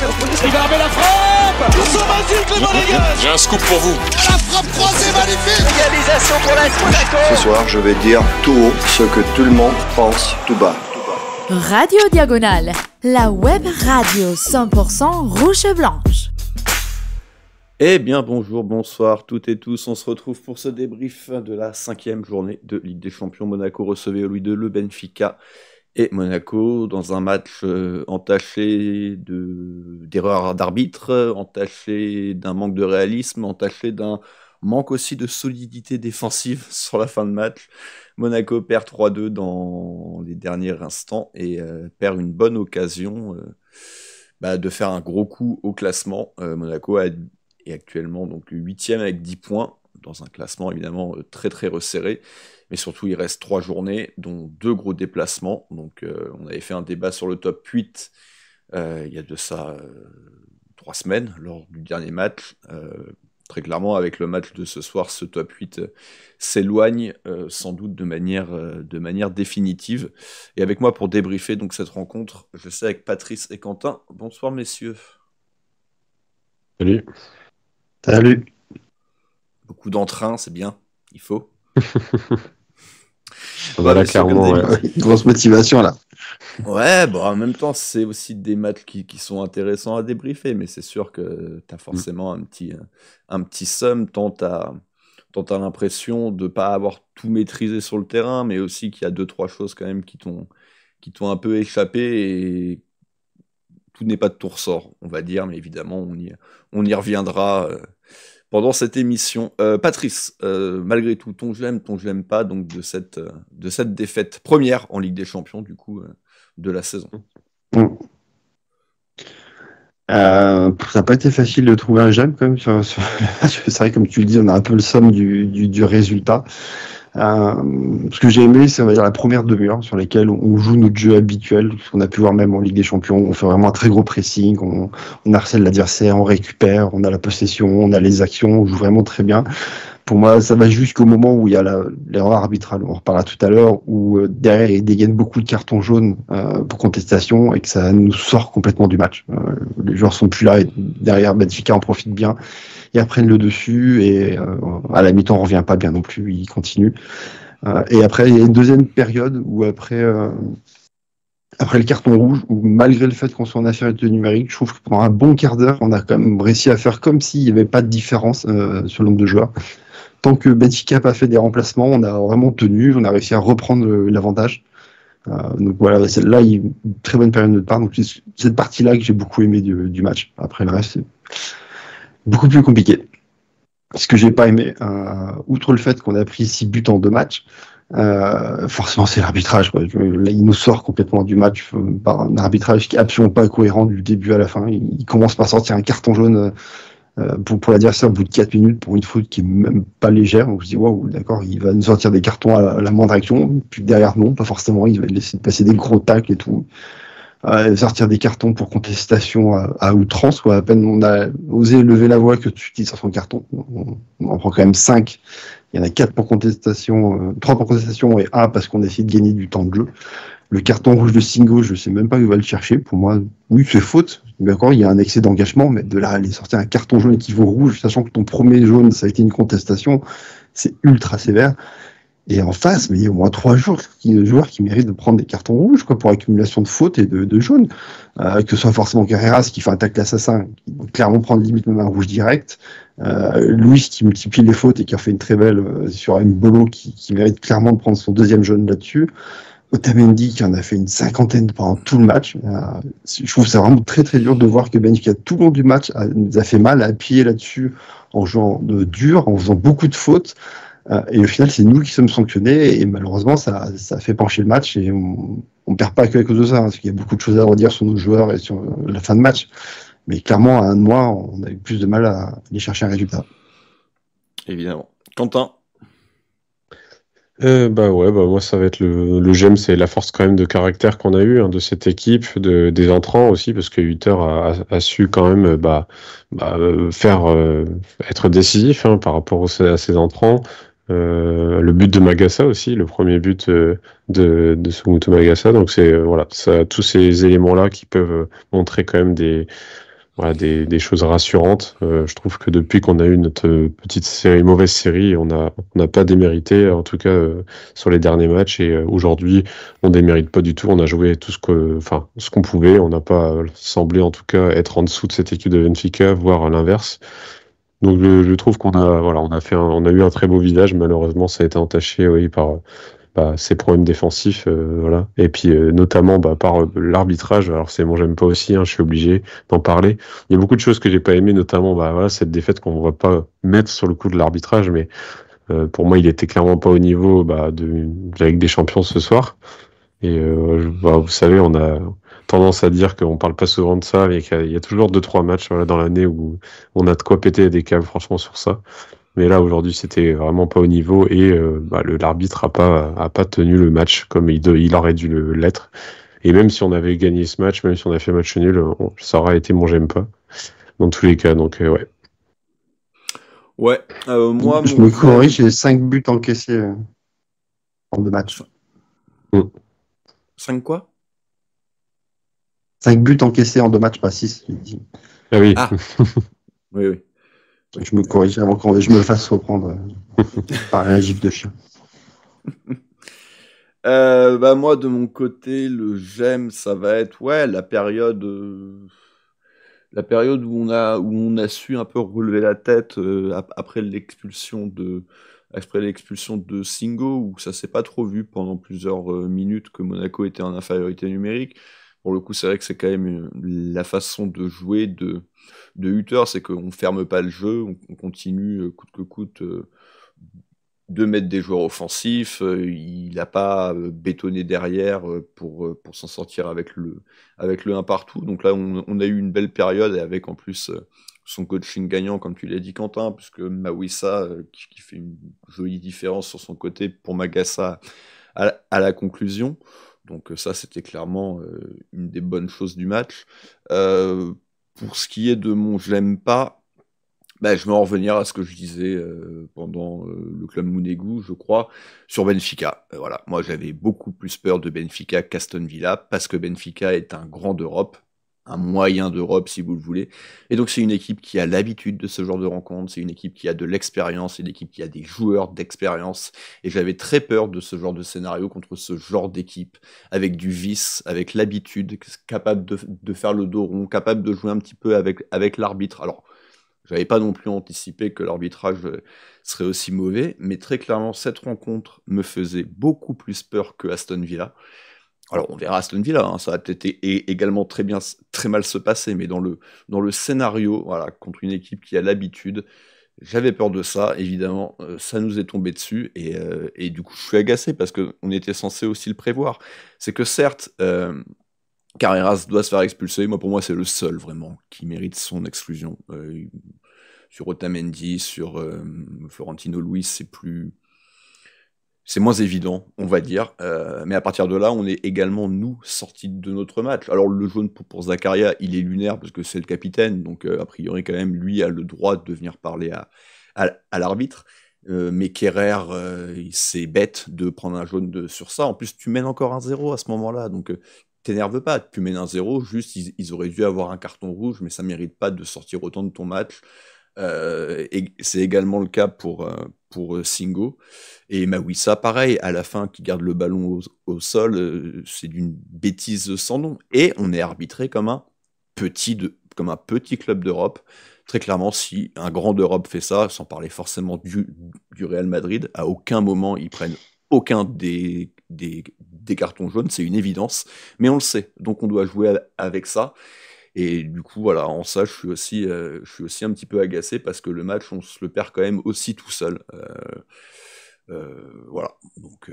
Il va remettre la frappe. Sont magiques les Monégasques. J'ai un scoop pour vous. La frappe croisée magnifique. Égalisation pour l'AS Monaco. Ce soir, je vais dire tout haut ce que tout le monde pense tout bas. Radio Diagonale, la web radio 100% rouge et blanche. Eh bien bonjour, bonsoir toutes et tous, on se retrouve pour ce débrief de la 5e journée de Ligue des Champions. Monaco recevait Louis II le Benfica et Monaco dans un match entaché d'erreurs d'arbitre, entaché d'un manque de réalisme, entaché d'un manque aussi de solidité défensive sur la fin de match. Monaco perd 3-2 dans les derniers instants et perd une bonne occasion de faire un gros coup au classement. Monaco est actuellement donc 8e avec 10 points, dans un classement évidemment très très resserré, mais surtout il reste 3 journées, dont 2 gros déplacements. Donc on avait fait un débat sur le top 8 il y a de ça 3 semaines, lors du dernier match. Très clairement, avec le match de ce soir, ce top 8 s'éloigne sans doute de manière définitive. Et avec moi pour débriefer donc cette rencontre, je sais avec Patrice et Quentin. Bonsoir messieurs. Salut. Salut. Beaucoup d'entrain, c'est bien, il faut. Voilà, clairement, grosse motivation là. Ouais, bon, en même temps, c'est aussi des matchs qui sont intéressants à débriefer, mais c'est sûr que tu as forcément un petit seum, tant t'as l'impression de pas avoir tout maîtrisé sur le terrain, mais aussi qu'il y a 2-3 choses quand même qui t'ont un peu échappé et tout n'est pas de tout ressort, on va dire, mais évidemment, on y reviendra pendant cette émission. Patrice, malgré tout, ton je l'aime pas, donc de cette défaite première en Ligue des Champions, du coup, de la saison. Ça n'a pas été facile de trouver un j'aime quand même. C'est vrai, comme tu le dis, on a un peu le somme du résultat. Ce que j'ai aimé, c'est, on va dire, la première demi-heure sur laquelle on joue notre jeu habituel, ce qu'on a pu voir même en Ligue des Champions. On fait vraiment un très gros pressing, on harcèle l'adversaire, on récupère, on a la possession, on a les actions, on joue vraiment très bien. Pour moi, ça va jusqu'au moment où il y a l'erreur arbitrale, on en reparlera tout à l'heure, où derrière il dégaine beaucoup de cartons jaunes pour contestation et que ça nous sort complètement du match. Les joueurs sont plus là et derrière Benfica en profite bien. Ils reprennent le dessus et à la mi-temps on revient pas bien non plus, ils continuent. Et après il y a une deuxième période où après le carton rouge, où malgré le fait qu'on soit en infériorité numérique, je trouve que pendant un bon quart d'heure on a quand même réussi à faire comme s'il n'y avait pas de différence sur le nombre de joueurs. Tant que Benfica n'a pas fait des remplacements, on a vraiment tenu, on a réussi à reprendre l'avantage. Donc voilà, c'est là une très bonne période de notre part. Donc c'est cette partie-là que j'ai beaucoup aimé du match. Après le reste, c'est beaucoup plus compliqué. Ce que j'ai pas aimé, outre le fait qu'on a pris 6 buts en 2 matchs, forcément c'est l'arbitrage, quoi. Là, il nous sort complètement du match par un arbitrage qui est absolument pas cohérent du début à la fin. Il commence par sortir un carton jaune pour l'adversaire au bout de 4 minutes pour une faute qui est même pas légère. Donc je dis waouh, d'accord, il va nous sortir des cartons à la moindre action. Puis derrière non, pas forcément, il va laisser passer des gros tacles et tout. Sortir des cartons pour contestation à outrance, quoi. À peine on a osé lever la voix que tu dis sur son carton. On en prend quand même 5. Il y en a 4 pour contestation, 3 pour contestation et 1 parce qu'on essaie de gagner du temps de jeu. Le carton rouge de Singo, je sais même pas où il va le chercher. Pour moi, oui, c'est faute. D'accord, il y a un excès d'engagement, mais de là à aller sortir un carton jaune qui vaut rouge, sachant que ton premier jaune, ça a été une contestation, c'est ultra sévère. Et en face, mais il y a au moins 3 joueurs qui méritent de prendre des cartons rouges, quoi, pour accumulation de fautes et de jaunes. Que ce soit forcément Carreras qui fait un tacle assassin, qui doit clairement prendre limite même un rouge direct. Luis qui multiplie les fautes et qui a fait une très belle sur Mbolo qui mérite clairement de prendre son deuxième jaune là-dessus. Otamendi qui en a fait une 50aine pendant tout le match. Je trouve ça vraiment très très dur de voir que Benfica tout le long du match nous a fait mal à appuyer là-dessus en jouant dur, en faisant beaucoup de fautes. Et au final, c'est nous qui sommes sanctionnés et malheureusement, ça fait pencher le match et on perd pas que à cause de ça, hein, parce qu'il y a beaucoup de choses à redire sur nos joueurs et sur la fin de match. Mais clairement, à un mois, on a eu plus de mal à aller chercher un résultat. Évidemment. Quentin? Moi ça va être le j'aime, c'est la force quand même de caractère qu'on a eu, hein, de cette équipe, des entrants aussi, parce que Hutter a su quand même être décisif, hein, par rapport à ses entrants. Le but de Magassa aussi, le premier but de Soumoutou Magassa, donc c'est ça, tous ces éléments là qui peuvent montrer quand même voilà, des choses rassurantes. Je trouve que depuis qu'on a eu notre petite série, mauvaise série, on n'a pas démérité, en tout cas sur les derniers matchs. Et aujourd'hui, on démérite pas du tout. On a joué tout ce qu'on pouvait. On n'a pas semblé, en tout cas, être en dessous de cette équipe de Benfica, voire à l'inverse. Donc je trouve qu'on a, voilà, on a eu un très beau visage. Malheureusement, ça a été entaché, oui, par ces problèmes défensifs, voilà. Et puis notamment par l'arbitrage. Alors j'aime pas aussi, hein, je suis obligé d'en parler. Il y a beaucoup de choses que j'ai pas aimé, notamment voilà, cette défaite qu'on va pas mettre sur le coup de l'arbitrage, mais pour moi il était clairement pas au niveau de la Ligue des Champions ce soir. Et vous savez, on a tendance à dire qu'on parle pas souvent de ça, mais qu'il y a toujours 2-3 matchs, voilà, dans l'année où on a de quoi péter des câbles, franchement, sur ça. Mais là, aujourd'hui, c'était vraiment pas au niveau et l'arbitre a pas tenu le match comme il aurait dû l'être. Et même si on avait gagné ce match, même si on a fait match nul, ça aurait été mon j'aime pas. Dans tous les cas, donc ouais. Ouais, moi... Je me corrige, j'ai 5 buts encaissés en 2 matchs. 5 quoi? 5 buts encaissés en 2 matchs, pas 6. Ah oui. Ah. Oui. Je me corrige avant que je me fasse reprendre par un gif de chien. Moi, de mon côté, le j'aime, ça va être la période où on a su un peu relever la tête après l'expulsion de Singo, où ça s'est pas trop vu pendant plusieurs minutes que Monaco était en infériorité numérique. Pour le coup, c'est vrai que c'est quand même la façon de jouer de Hutter, c'est qu'on ferme pas le jeu, on continue coûte que coûte de mettre des joueurs offensifs. Il n'a pas bétonné derrière pour s'en sortir avec le 1 partout. Donc là, on a eu une belle période, et avec en plus son coaching gagnant, comme tu l'as dit, Quentin, puisque Mawissa, qui fait une jolie différence sur son côté pour Magassa à la conclusion. Donc ça, c'était clairement une des bonnes choses du match. Pour ce qui est de mon je l'aime pas, je vais en revenir à ce que je disais pendant le club Mounegou, je crois, sur Benfica. Voilà, moi j'avais beaucoup plus peur de Benfica qu'Aston Villa, parce que Benfica est un grand d'Europe, un moyen d'Europe si vous le voulez. Et donc c'est une équipe qui a l'habitude de ce genre de rencontres, c'est une équipe qui a de l'expérience, c'est une équipe qui a des joueurs d'expérience. Et j'avais très peur de ce genre de scénario contre ce genre d'équipe, avec du vice, avec l'habitude, capable de faire le dos rond, capable de jouer un petit peu avec l'arbitre. Alors, j'avais pas non plus anticipé que l'arbitrage serait aussi mauvais, mais très clairement, cette rencontre me faisait beaucoup plus peur que Aston Villa. Alors, on verra Aston Villa, hein, ça va peut-être également très mal se passer, mais dans le scénario, voilà, contre une équipe qui a l'habitude, j'avais peur de ça, évidemment, ça nous est tombé dessus, et du coup, je suis agacé, parce qu'on était censé aussi le prévoir. C'est que certes, Carreras doit se faire expulser, pour moi, c'est le seul, vraiment, qui mérite son exclusion. Sur Otamendi, sur Florentino Luis, c'est moins évident, on va dire, mais à partir de là, on est également, nous, sortis de notre match. Alors, le jaune pour Zakaria, il est lunaire, parce que c'est le capitaine, donc a priori, quand même, lui a le droit de venir parler à l'arbitre, mais Kerrer, c'est bête de prendre un jaune sur ça. En plus, tu mènes encore 1-0 à ce moment-là, donc t'énerve pas, tu mènes 1-0, juste, ils auraient dû avoir un carton rouge, mais ça mérite pas de sortir autant de ton match. Et c'est également le cas pour Singo. Et Mawissa, pareil, à la fin, qui garde le ballon au sol, c'est d'une bêtise sans nom. Et on est arbitré comme un petit club d'Europe. Très clairement, si un grand d'Europe fait ça, sans parler forcément du Real Madrid, à aucun moment ils prennent aucun des cartons jaunes, c'est une évidence, mais on le sait, donc on doit jouer avec ça. Et du coup, voilà, en ça, je suis aussi un petit peu agacé, parce que le match, on se le perd quand même aussi tout seul. Voilà, donc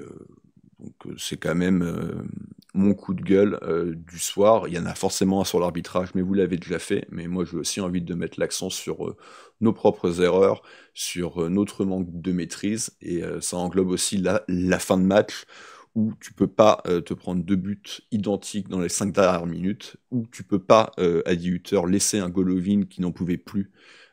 c'est quand même mon coup de gueule du soir. Il y en a forcément un sur l'arbitrage, mais vous l'avez déjà fait. Mais moi, j'ai aussi envie de mettre l'accent sur nos propres erreurs, sur notre manque de maîtrise, et ça englobe aussi la fin de match, où tu peux pas te prendre 2 buts identiques dans les 5 dernières minutes, où tu peux pas, Adi Hutter, laisser un Golovin qui n'en pouvait plus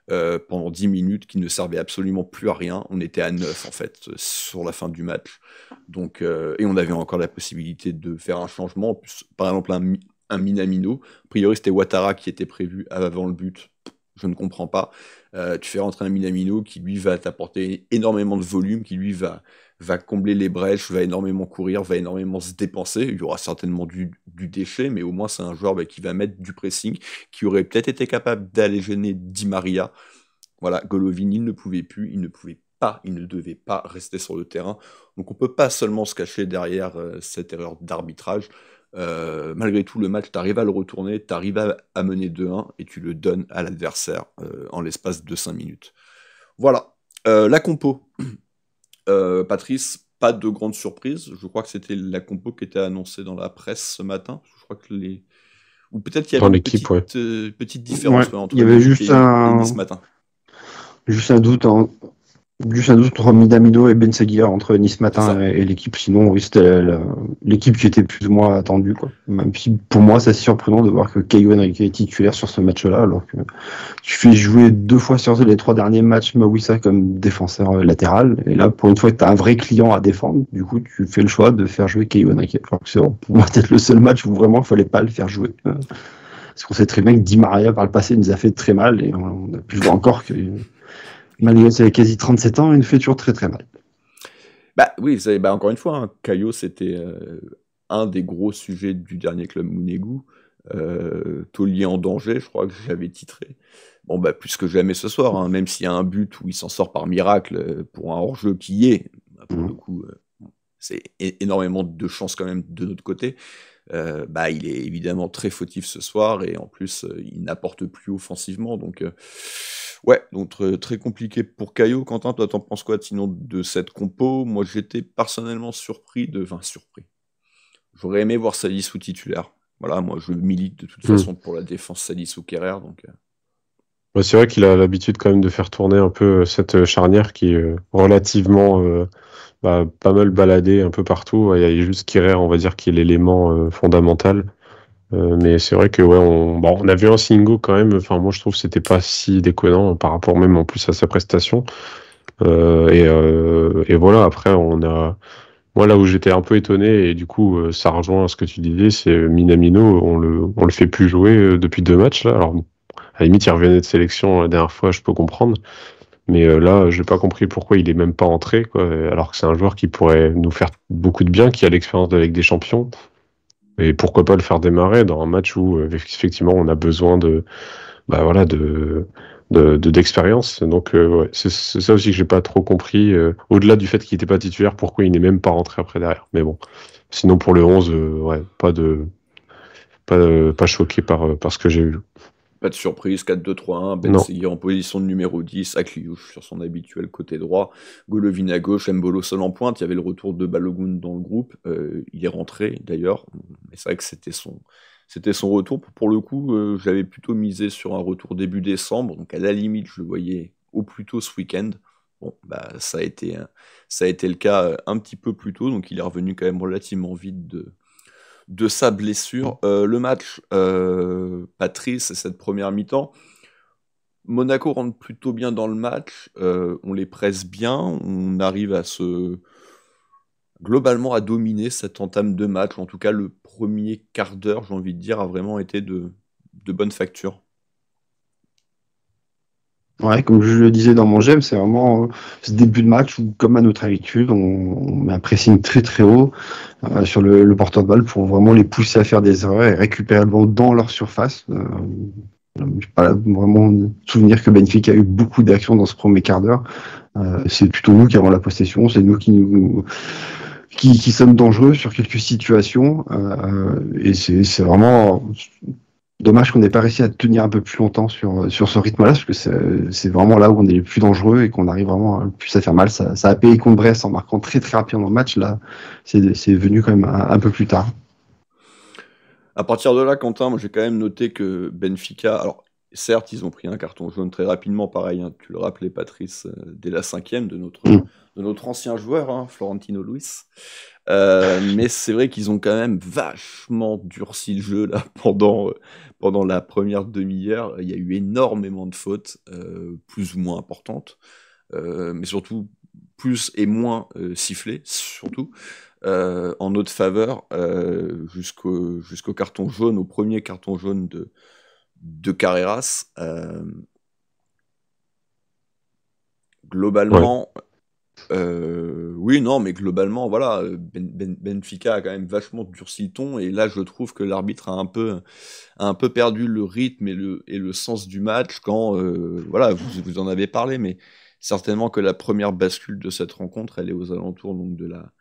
pendant 10 minutes, qui ne servait absolument plus à rien. On était à 9, en fait, sur la fin du match. Donc, et on avait encore la possibilité de faire un changement. En plus, par exemple, un Minamino. A priori, c'était Ouattara qui était prévu avant le but. Je ne comprends pas. Tu fais rentrer un Minamino qui, lui, va t'apporter énormément de volume, qui, lui, va combler les brèches, va énormément courir, va énormément se dépenser. Il y aura certainement du déchet, mais au moins, c'est un joueur qui va mettre du pressing, qui aurait peut-être été capable d'aller gêner Di Maria. Voilà, Golovin, il ne pouvait plus, il ne devait pas rester sur le terrain. Donc on ne peut pas seulement se cacher derrière cette erreur d'arbitrage. Malgré tout, le match, tu arrives à le retourner, tu arrives à mener 2-1 et tu le donnes à l'adversaire en l'espace de 5 minutes. Voilà. La compo. Patrice, pas de grande surprise. Je crois que c'était la compo qui était annoncée dans la presse ce matin. Je crois que ou peut-être qu'il y avait une petite différence entre il y avait juste ce matin. Juste un doute entre Minamino et Ben Seguir entre Nice Matin et l'équipe. Sinon, oui, c'était l'équipe qui était plus ou moins attendue, quoi. Même si, pour moi, c'est surprenant de voir que Caio Henrique est titulaire sur ce match-là, alors que tu fais jouer 2 fois sur les 3 derniers matchs Mawissa comme défenseur latéral. Et là, pour une fois, tu as un vrai client à défendre. Du coup, tu fais le choix de faire jouer Caio Henrique. Alors que c'est pour moi peut-être le seul match où vraiment il fallait pas le faire jouer. Parce qu'on sait très bien que Di Maria, par le passé, nous a fait très mal. Et on a pu voir encore que malgré ses quasi 37 ans, il nous fait toujours très très mal. Oui, encore une fois, Caio, c'était un des gros sujets du dernier club Mounégou. Taulier en danger, je crois que j'avais titré. Bon, plus que jamais ce soir, même s'il y a un but où il s'en sort par miracle pour un hors-jeu qui y est, pour le coup, c'est énormément de chance quand même de notre côté. Il est évidemment très fautif ce soir et en plus, il n'apporte plus offensivement, donc... donc très compliqué pour Caio. Quentin, toi, t'en penses quoi sinon de cette compo? Moi, j'étais personnellement surpris. J'aurais aimé voir Salissou titulaire. Voilà, moi, je milite de toute façon pour la défense Salissou-Kehrer. Donc... C'est vrai qu'il a l'habitude quand même de faire tourner un peu cette charnière qui est relativement pas mal baladée un peu partout. Il y a juste Kehrer, on va dire, qui est l'élément fondamental. Mais c'est vrai que on a vu un Singo quand même. Enfin, moi je trouve que c'était pas si déconnant par rapport même en plus à sa prestation. Et voilà. Après, moi là où j'étais un peu étonné et du coup ça rejoint ce que tu disais, c'est Minamino. On le fait plus jouer depuis 2 matchs là. Alors à la limite il revenait de sélection la dernière fois, je peux comprendre. Mais là, j'ai pas compris pourquoi il est même pas entré, quoi. Alors que c'est un joueur qui pourrait nous faire beaucoup de bien, qui a l'expérience avec des champions. Et pourquoi pas le faire démarrer dans un match où effectivement on a besoin d'expérience. Donc c'est ça aussi que j'ai pas trop compris. Au-delà du fait qu'il n'était pas titulaire, pourquoi il n'est même pas rentré après derrière. Mais bon, sinon pour le 11, pas choqué par ce que j'ai vu. Pas de surprise, 4-2-3-1, Ben Seguir en position de numéro 10, Akliouche sur son habituel côté droit, Golovin à gauche, Mbolo seul en pointe. Il y avait le retour de Balogun dans le groupe, il est rentré d'ailleurs, mais c'est vrai que c'était son retour. Pour le coup, j'avais plutôt misé sur un retour début décembre, donc à la limite je le voyais au plus tôt ce week-end. Bon, ça a été le cas un petit peu plus tôt, donc il est revenu quand même relativement vite de sa blessure. Le match, Patrice, cette première mi-temps, Monaco rentre plutôt bien dans le match, on les presse bien, on arrive globalement à dominer cette entame de match, en tout cas le premier quart d'heure, j'ai envie de dire, a vraiment été de bonne facture. Ouais, comme je le disais dans mon GEM, c'est vraiment ce début de match où, comme à notre habitude, on met un pressing très très haut sur le porteur de balle pour vraiment les pousser à faire des erreurs et récupérer le ballon dans leur surface. Je n'ai pas vraiment souvenir que Benfica a eu beaucoup d'actions dans ce premier quart d'heure. C'est plutôt nous qui avons la possession, c'est nous qui sommes dangereux sur quelques situations. Et c'est vraiment... Dommage qu'on n'ait pas réussi à tenir un peu plus longtemps sur ce rythme-là, parce que c'est vraiment là où on est le plus dangereux et qu'on arrive vraiment le plus à faire mal. Ça a payé contre Brest en marquant très très rapidement le match. Là, c'est venu quand même un peu plus tard. À partir de là, Quentin, moi j'ai quand même noté que Benfica, alors certes, ils ont pris un carton jaune très rapidement, pareil, tu le rappelais Patrice, dès la 5e de notre ancien joueur, Florentino Luis. Mais c'est vrai qu'ils ont quand même vachement durci le jeu là pendant la première demi-heure. Il y a eu énormément de fautes, plus ou moins importantes, mais surtout plus et moins sifflées, surtout. en notre faveur jusqu'au carton jaune, au premier carton jaune de Carreras. Globalement, oui, non, mais globalement, voilà, Benfica a quand même vachement durci le ton, et là, je trouve que l'arbitre a un peu perdu le rythme et le sens du match quand, voilà, vous en avez parlé, mais certainement que la première bascule de cette rencontre, elle est aux alentours donc de la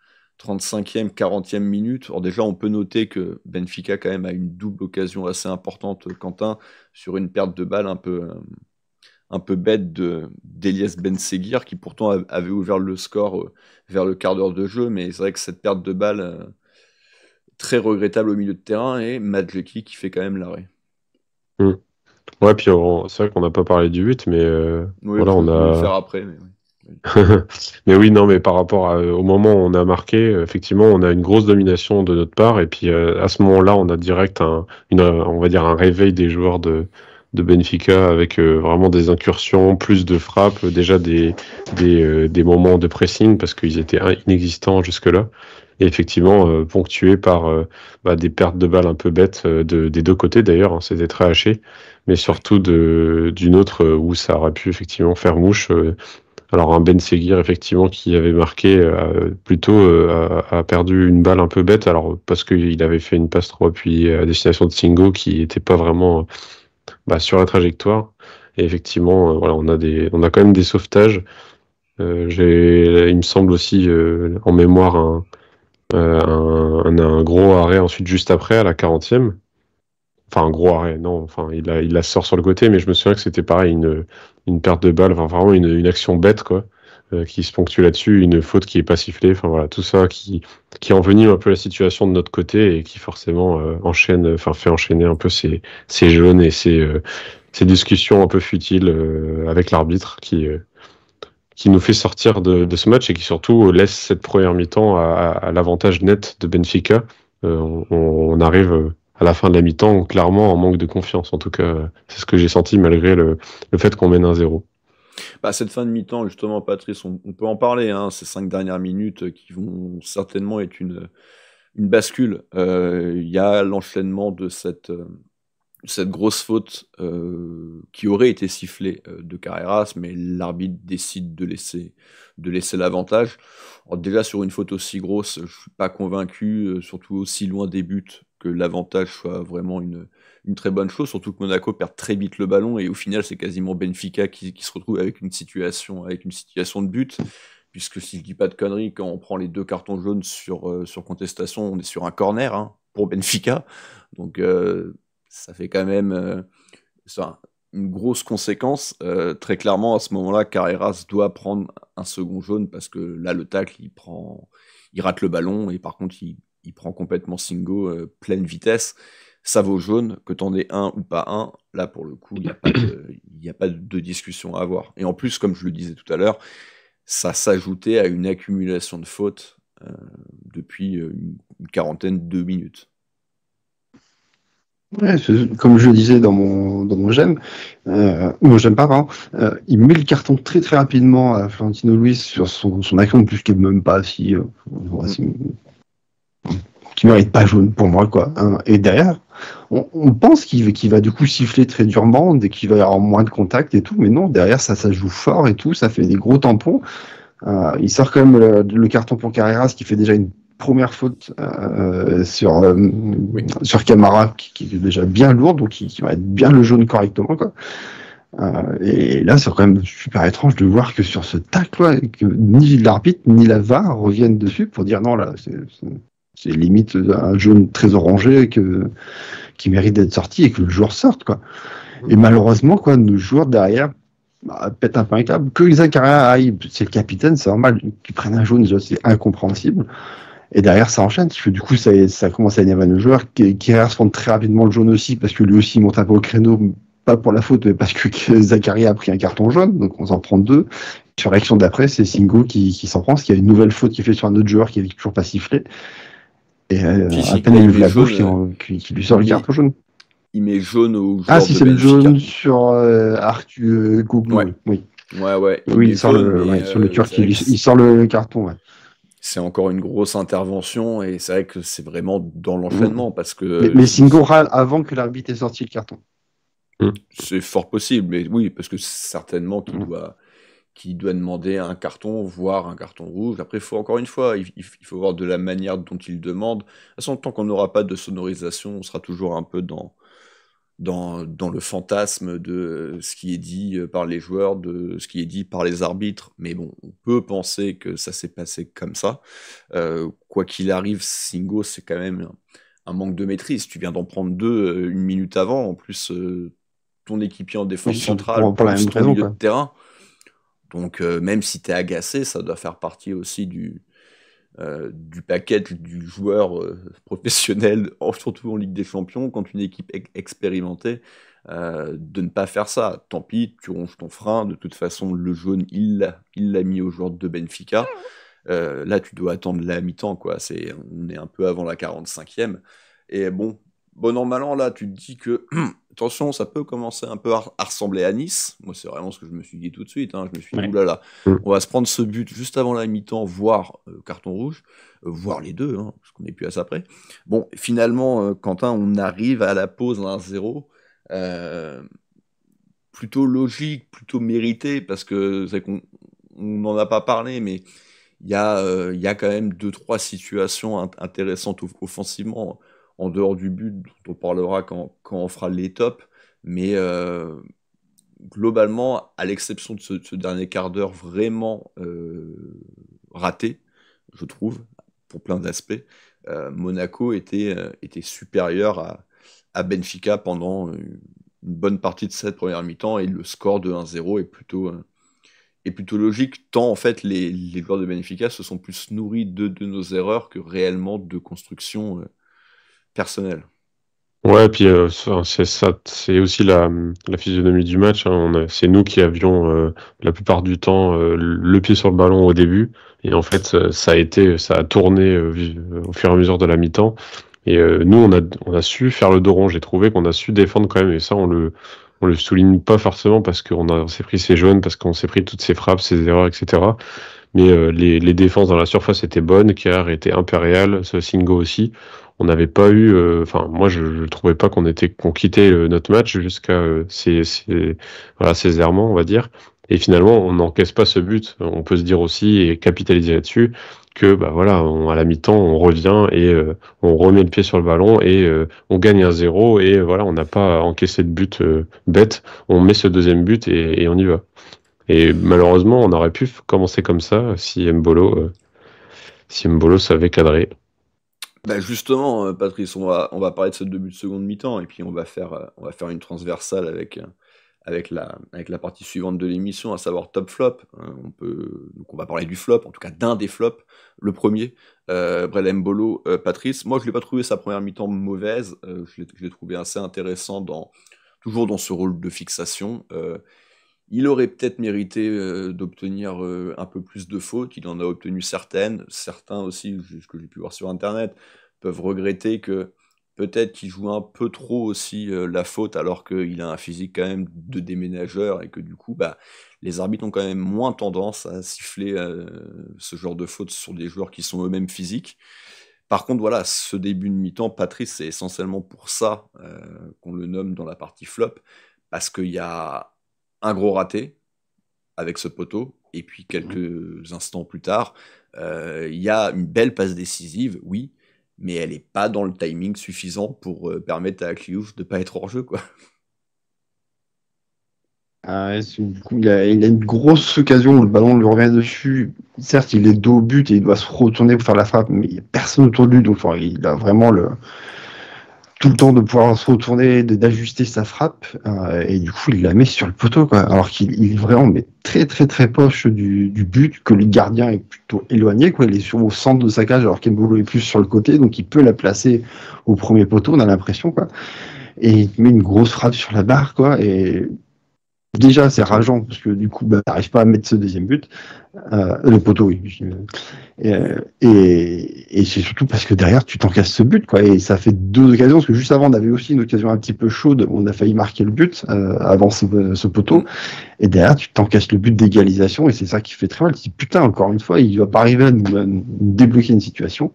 35e, 40e minute. Alors déjà, on peut noter que Benfica quand même a une double occasion assez importante, Quentin, sur une perte de balle un peu bête d'Elias Benseguir, qui pourtant avait ouvert le score vers le quart d'heure de jeu, mais c'est vrai que cette perte de balle très regrettable au milieu de terrain, et Madjeki qui fait quand même l'arrêt. Ouais, puis c'est vrai qu'on n'a pas parlé du 8, mais Oui, voilà, on peut a... le faire après, mais oui. Mais oui, non, mais par rapport au moment où on a marqué, effectivement, on a une grosse domination de notre part, et puis à ce moment-là, on a direct on va dire un réveil des joueurs de Benfica avec vraiment des incursions, plus de frappes, déjà des moments de pressing parce qu'ils étaient inexistants jusque-là, et effectivement ponctués par des pertes de balles un peu bêtes des deux côtés d'ailleurs, hein, c'était très haché, mais surtout d'une autre où ça aurait pu effectivement faire mouche. Alors un Benseguir effectivement qui avait marqué a perdu une balle un peu bête, alors parce qu'il avait fait une passe trop appuyée à destination de Singo qui n'était pas vraiment sur la trajectoire. Et effectivement, voilà, on a quand même des sauvetages. Il me semble aussi en mémoire un gros arrêt ensuite juste après à la 40e. Enfin, un gros arrêt, non, enfin, il la sort sur le côté, mais je me souviens que c'était pareil, une perte de balle, enfin, vraiment une action bête, quoi, qui se ponctue là-dessus, une faute qui est pas sifflée, enfin voilà, tout ça qui envenime un peu la situation de notre côté et qui forcément fait enchaîner un peu ces jaunes et ces discussions un peu futiles avec l'arbitre qui nous fait sortir de ce match et qui surtout laisse cette première mi-temps à l'avantage net de Benfica. On arrive à la fin de la mi-temps, clairement en manque de confiance. En tout cas, c'est ce que j'ai senti malgré le fait qu'on mène 1-0. Cette fin de mi-temps, justement, Patrice, on peut en parler, hein, ces 5 dernières minutes qui vont certainement être une bascule. Il y a l'enchaînement de cette grosse faute qui aurait été sifflée de Carreras, mais l'arbitre décide de laisser l'avantage. Alors déjà, sur une faute aussi grosse, je suis pas convaincu, surtout aussi loin des buts, que l'avantage soit vraiment une très bonne chose, surtout que Monaco perd très vite le ballon, et au final, c'est quasiment Benfica qui se retrouve avec une situation de but, puisque si je dis pas de conneries, quand on prend les 2 cartons jaunes sur contestation, on est sur un corner, hein, pour Benfica, donc ça fait quand même une grosse conséquence. Très clairement, à ce moment-là, Carreras doit prendre un second jaune, parce que là, le tacle, il rate le ballon, et par contre, il prend complètement Singo pleine vitesse. Ça vaut jaune, que t'en aies un ou pas un. Là, pour le coup, il n'y a pas de discussion à avoir. Et en plus, comme je le disais tout à l'heure, ça s'ajoutait à une accumulation de fautes depuis une quarantaine de minutes. Ouais, comme je le disais dans mon j'aime, j'aime pas, pardon, il met le carton très très rapidement à Florentino Luis sur son action, plus qu'il même pas qui mérite pas jaune pour moi, quoi. Hein. Et derrière, on pense qu'il va du coup siffler très durement dès qu'il va y avoir moins de contact et tout, mais non, derrière ça joue fort et tout, ça fait des gros tampons. Il sort quand même le carton pour Carreras qui fait déjà une première faute sur Camara qui est déjà bien lourde, donc qui va être bien le jaune correctement, quoi. Et là, c'est quand même super étrange de voir que sur ce tacle, que ni l'arbitre ni la VAR reviennent dessus pour dire non, là, c'est limite un jaune très orangé qui mérite d'être sorti et que le joueur sorte, quoi. Et malheureusement, quoi, nos joueurs derrière pètent un peu un câble. Que Zakaria aille, c'est le capitaine, c'est normal qu'ils prennent un jaune, c'est incompréhensible. Et derrière, ça enchaîne, parce que du coup, ça commence à énerver nos joueurs qui respondent très rapidement le jaune aussi, parce que lui aussi, il monte un peu au créneau, pas pour la faute, mais parce que Zakaria a pris un carton jaune, donc on s'en prend 2. Sur l'action d'après, c'est Singo qui s'en prend, parce qu'il y a une nouvelle faute qu'il fait sur un autre joueur qui n'est toujours pas sifflé. Et à peine il lève la gauche qui lui sort le carton jaune. Il met jaune au joueur. Ah, si c'est le jaune sur Arthur Gougou, ouais. Oui. Ouais. Oui, il sort sur le Turc, il sort le carton, ouais. c'est encore une grosse intervention et c'est vrai que c'est vraiment dans l'enchaînement parce que Mais Singo râle avant que l'arbitre ait sorti le carton. c'est fort possible, mais oui, parce que certainement qu'il doit demander un carton, voire un carton rouge. Après, encore une fois, il faut voir de la manière dont il demande. De toute façon, tant qu'on n'aura pas de sonorisation, on sera toujours un peu dans le fantasme de ce qui est dit par les joueurs, de ce qui est dit par les arbitres. Mais bon, on peut penser que ça s'est passé comme ça. Quoi qu'il arrive, Singo, c'est quand même un manque de maîtrise. Tu viens d'en prendre 2 une minute avant. En plus, ton équipier en défense centrale, pour la plus même ton raison, milieu quoi. de terrain. Donc, même si tu es agacé, ça doit faire partie aussi du package du joueur professionnel, surtout en Ligue des Champions, quand une équipe expérimentée, de ne pas faire ça. Tant pis, tu ronges ton frein. De toute façon, le jaune, il l'a mis aux joueurs de Benfica. Là, tu dois attendre la mi-temps, quoi. On est un peu avant la 45e. Et bon an, mal an, là, tu te dis que, attention, ça peut commencer un peu à ressembler à Nice. Moi, c'est vraiment ce que je me suis dit tout de suite. Je me suis dit, oulala, on va se prendre ce but juste avant la mi-temps, voire carton rouge, voire les deux, parce qu'on n'est plus à ça près. Bon, finalement, Quentin, on arrive à la pause 1-0. Plutôt logique, plutôt mérité, parce que c'est qu'on n'en a pas parlé, mais il y a quand même 2-3 situations intéressantes offensivement, en dehors du but, dont on parlera quand on fera les tops, mais globalement, à l'exception de ce dernier quart d'heure vraiment raté, je trouve, pour plein d'aspects, Monaco était supérieur à Benfica pendant une bonne partie de cette première mi-temps, et le score de 1-0 est plutôt logique, tant en fait les joueurs de Benfica se sont plus nourris de nos erreurs que réellement de construction personnelle. Ouais, puis c'est ça, c'est aussi la physionomie du match. C'est nous qui avions la plupart du temps le pied sur le ballon au début, et en fait ça a tourné au fur et à mesure de la mi-temps. Et nous, on a su faire le dos rond. J'ai trouvé qu'on a su défendre quand même, et ça on le souligne pas forcément parce qu'on s'est pris ces jaunes, parce qu'on s'est pris toutes ces frappes, ces erreurs, etc. Mais les défenses dans la surface étaient bonnes, Kjaer était impérial, ce Singo aussi. On n'avait pas eu, moi je trouvais pas qu'on quittait notre match jusqu'à ces errements, on va dire. Et finalement, on n'encaisse pas ce but. On peut se dire aussi, et capitaliser là-dessus, que à la mi-temps, on revient et on remet le pied sur le ballon et on gagne 1-0, et voilà, on n'a pas encaissé de but bête. On met ce deuxième but et on y va. Et malheureusement, on aurait pu commencer comme ça si Mbolo savait cadrer. Bah justement, Patrice, on va parler de ce début de seconde mi-temps, et puis on va faire une transversale avec la partie suivante de l'émission, à savoir top flop. Donc on va parler du flop, en tout cas d'un des flops, le premier, Brel Mbolo. Patrice, moi je l'ai pas trouvé sa première mi-temps mauvaise, je l'ai trouvé assez intéressant toujours dans ce rôle de fixation. Il aurait peut-être mérité d'obtenir un peu plus de fautes, il en a obtenu certaines. Certains aussi, ce que j'ai pu voir sur internet, peuvent regretter que peut-être qu'il joue un peu trop aussi la faute, alors qu'il a un physique quand même de déménageur, et que du coup, les arbitres ont quand même moins tendance à siffler ce genre de faute sur des joueurs qui sont eux-mêmes physiques. Par contre, voilà, ce début de mi-temps, Patrice, c'est essentiellement pour ça qu'on le nomme dans la partie flop, parce qu'il y a un gros raté avec ce poteau, et puis quelques instants plus tard, il y a une belle passe décisive, oui, mais elle n'est pas dans le timing suffisant pour permettre à Kliouche de ne pas être hors jeu, quoi. Du coup, il a une grosse occasion où le ballon lui revient dessus. Certes, il est dos au but et il doit se retourner pour faire la frappe, mais il n'y a personne autour de lui, donc il a vraiment tout le temps de pouvoir se retourner, d'ajuster sa frappe, et du coup il la met sur le poteau, quoi, alors qu'il est vraiment très très très proche du but, que le gardien est plutôt éloigné, quoi. Il est au centre de sa cage alors qu'Embolo est plus sur le côté, donc il peut la placer au premier poteau, on a l'impression, quoi. Et il met une grosse frappe sur la barre, quoi, et Déjà, c'est rageant parce que du coup, t'arrives pas à mettre ce deuxième but. Le poteau, oui. Et c'est surtout parce que derrière, tu t'encasses ce but, quoi. Et ça fait 2 occasions, parce que juste avant, on avait aussi une occasion un petit peu chaude où on a failli marquer le but avant ce poteau. Et derrière, tu t'encasses le but d'égalisation et c'est ça qui fait très mal. Tu te dis, putain, encore une fois, il va pas arriver à nous débloquer une situation.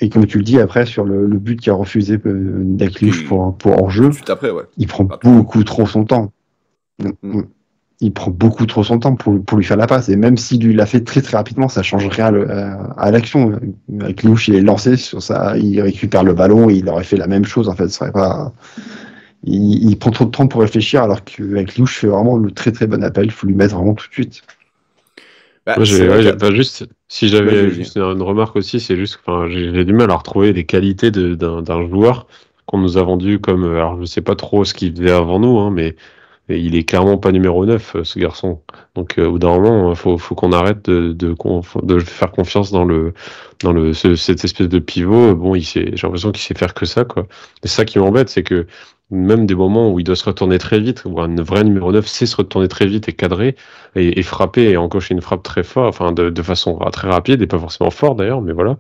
Et comme tu le dis, après, sur le but qui a refusé Dalglish pour hors-jeu, Tout après, ouais. il prend beaucoup trop son temps. Il prend beaucoup trop son temps pour lui faire la passe. Et même s'il lui l'a fait très très rapidement, ça change rien à l'action. Kliouch, il est lancé sur ça, il récupère le ballon et il aurait fait la même chose. En fait, ce serait pas. Il prend trop de temps pour réfléchir, alors qu'avec Kliouch, fait vraiment le très très bon appel. Il faut lui mettre vraiment tout de suite. Moi, juste, si j'avais juste une remarque aussi, c'est juste que j'ai du mal à retrouver les qualités d'un joueur qu'on nous a vendu comme. Alors, je sais pas trop ce qu'il faisait avant nous, hein, mais il est clairement pas numéro 9, ce garçon. Donc, au bout d'un moment, faut qu'on arrête de faire confiance dans cette espèce de pivot. Bon, j'ai l'impression qu'il sait faire que ça, quoi. Et c'est ça qui m'embête, c'est que même des moments où il doit se retourner très vite, où un vrai numéro 9 sait se retourner très vite et cadrer, et frapper et encocher une frappe très fort, enfin, de façon très rapide, et pas forcément fort d'ailleurs, mais voilà.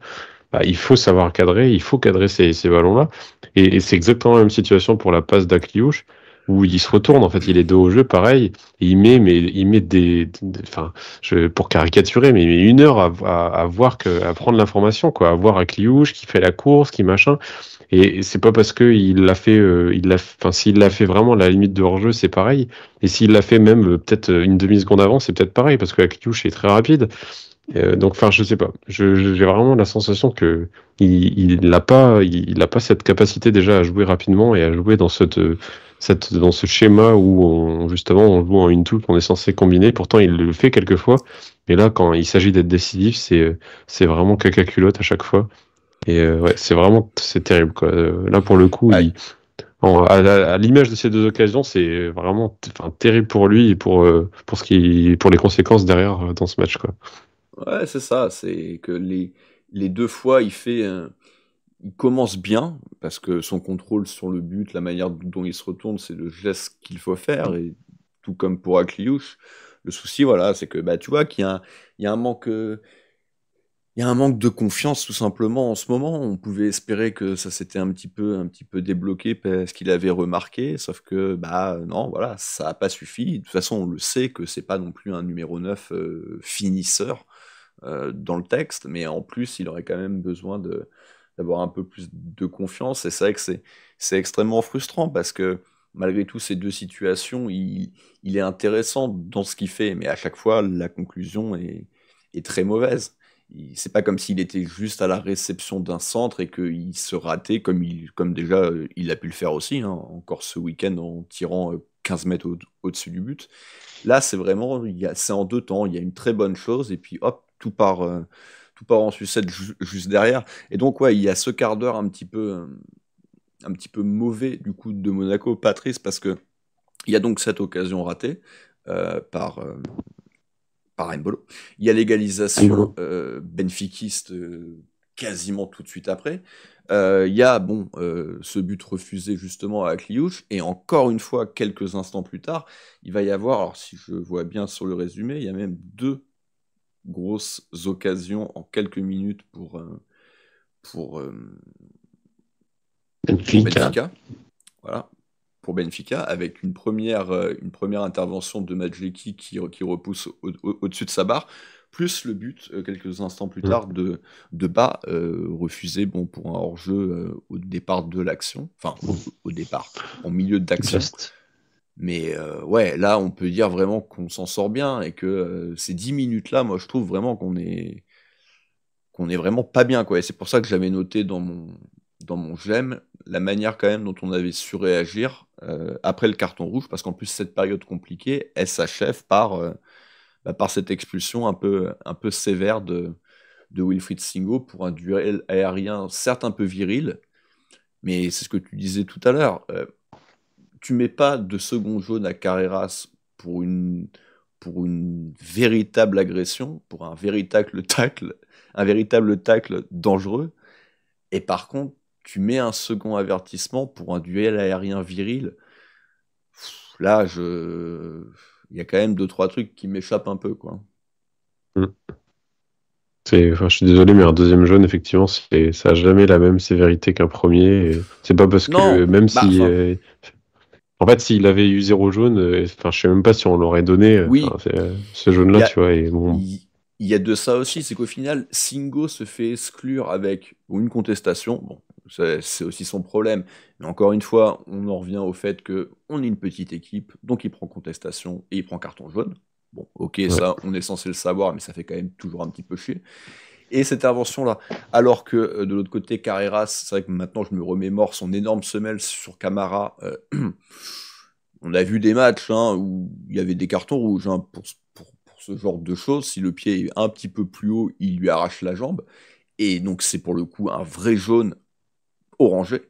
Il faut savoir cadrer, il faut cadrer ces ballons-là. Et c'est exactement la même situation pour la passe d'Akliouche, où il se retourne, en fait, il est dos au jeu, pareil, et il met pour caricaturer, mais il met 1 heure à à prendre l'information, quoi, à voir Akliouche qui fait la course, qui machin. Et c'est pas parce que il l'a fait, s'il l'a fait vraiment à la limite de hors-jeu, c'est pareil. Et s'il l'a fait même peut-être une demi-seconde avant, c'est peut-être pareil, parce que Akliouche est très rapide. Donc, je sais pas. J'ai vraiment la sensation que il n'a pas cette capacité déjà à jouer rapidement et à jouer dans dans ce schéma où justement on joue en 1-2 qu'on est censé combiner. Pourtant, il le fait quelquefois. Mais là, quand il s'agit d'être décisif, c'est vraiment caca culotte à chaque fois. Et ouais, c'est terrible, quoi. Là, pour le coup, à l'image de ces 2 occasions, c'est vraiment terrible pour lui et pour les conséquences derrière dans ce match, quoi. Ouais, c'est ça. C'est que les 2 fois, il commence bien, parce que son contrôle sur le but, la manière dont il se retourne, c'est le geste qu'il faut faire, et tout comme pour Akliouche. Le souci, voilà, c'est que tu vois qu'il y a un manque. Il y a un manque de confiance tout simplement en ce moment. On pouvait espérer que ça s'était un petit peu débloqué parce qu'il avait remarqué, sauf que non, voilà, ça n'a pas suffi. De toute façon, on le sait que c'est pas non plus un numéro 9 finisseur dans le texte, mais en plus, il aurait quand même besoin d'avoir un peu plus de confiance. Et c'est vrai que c'est extrêmement frustrant parce que malgré tout ces 2 situations, il est intéressant dans ce qu'il fait, mais à chaque fois, la conclusion est très mauvaise. C'est pas comme s'il était juste à la réception d'un centre et qu'il se ratait comme déjà il a pu le faire aussi, hein, encore ce week-end en tirant 15 mètres au-dessus du but. Là, c'est vraiment, c'est en 2 temps. Il y a une très bonne chose et puis hop, tout part en sucette juste derrière. Et donc, ouais, il y a ce quart d'heure un petit peu mauvais du coup de Monaco, Patrice, parce que il y a donc cette occasion ratée par Embolo. Il y a l'égalisation benfiquiste quasiment tout de suite après. Il y a ce but refusé justement à Kliouch, et encore une fois, quelques instants plus tard, il va y avoir, alors si je vois bien sur le résumé, il y a même 2 grosses occasions en quelques minutes pour Benfica. Voilà. Pour Benfica, avec une première intervention de Madjeki qui repousse au-dessus de sa barre, plus le but, quelques instants plus tard, de Bas, refusé pour un hors-jeu au départ de l'action. Enfin, au départ, en milieu d'action. Mais ouais, là, on peut dire vraiment qu'on s'en sort bien et que ces 10 minutes-là, moi, je trouve vraiment qu'on est vraiment pas bien, quoi. Et c'est pour ça que j'avais noté dans mon j'aime la manière quand même dont on avait su réagir après le carton rouge, parce qu'en plus cette période compliquée, elle s'achève par cette expulsion un peu sévère de Wilfried Singo pour un duel aérien certes un peu viril, mais c'est ce que tu disais tout à l'heure, tu mets pas de second jaune à Carreras pour une véritable agression, pour un véritable tacle dangereux, et par contre tu mets un second avertissement pour un duel aérien viril. là, il y a quand même 2-3 trucs qui m'échappent un peu, quoi. Je suis désolé, mais un deuxième jaune, effectivement, ça n'a jamais la même sévérité qu'un premier. Et c'est pas parce que, même si. En fait, s'il avait eu 0 jaune, je sais même pas si on l'aurait donné, Oui. ce jaune-là, tu vois. Et bon. Il y a de ça aussi, c'est qu'au final, Singo se fait exclure avec une contestation. Bon, c'est aussi son problème. Mais encore une fois, on en revient au fait qu'on est une petite équipe, donc il prend contestation et il prend carton jaune. Bon, ok, ça, on est censé le savoir, mais ça fait quand même toujours un petit peu chier. Et cette intervention-là, alors que de l'autre côté, Carreras, c'est vrai que maintenant je me remémore son énorme semelle sur Camara. On a vu des matchs où il y avait des cartons rouges pour ce genre de choses. Si le pied est un petit peu plus haut, il lui arrache la jambe. Et donc c'est pour le coup un vrai jaune orangé.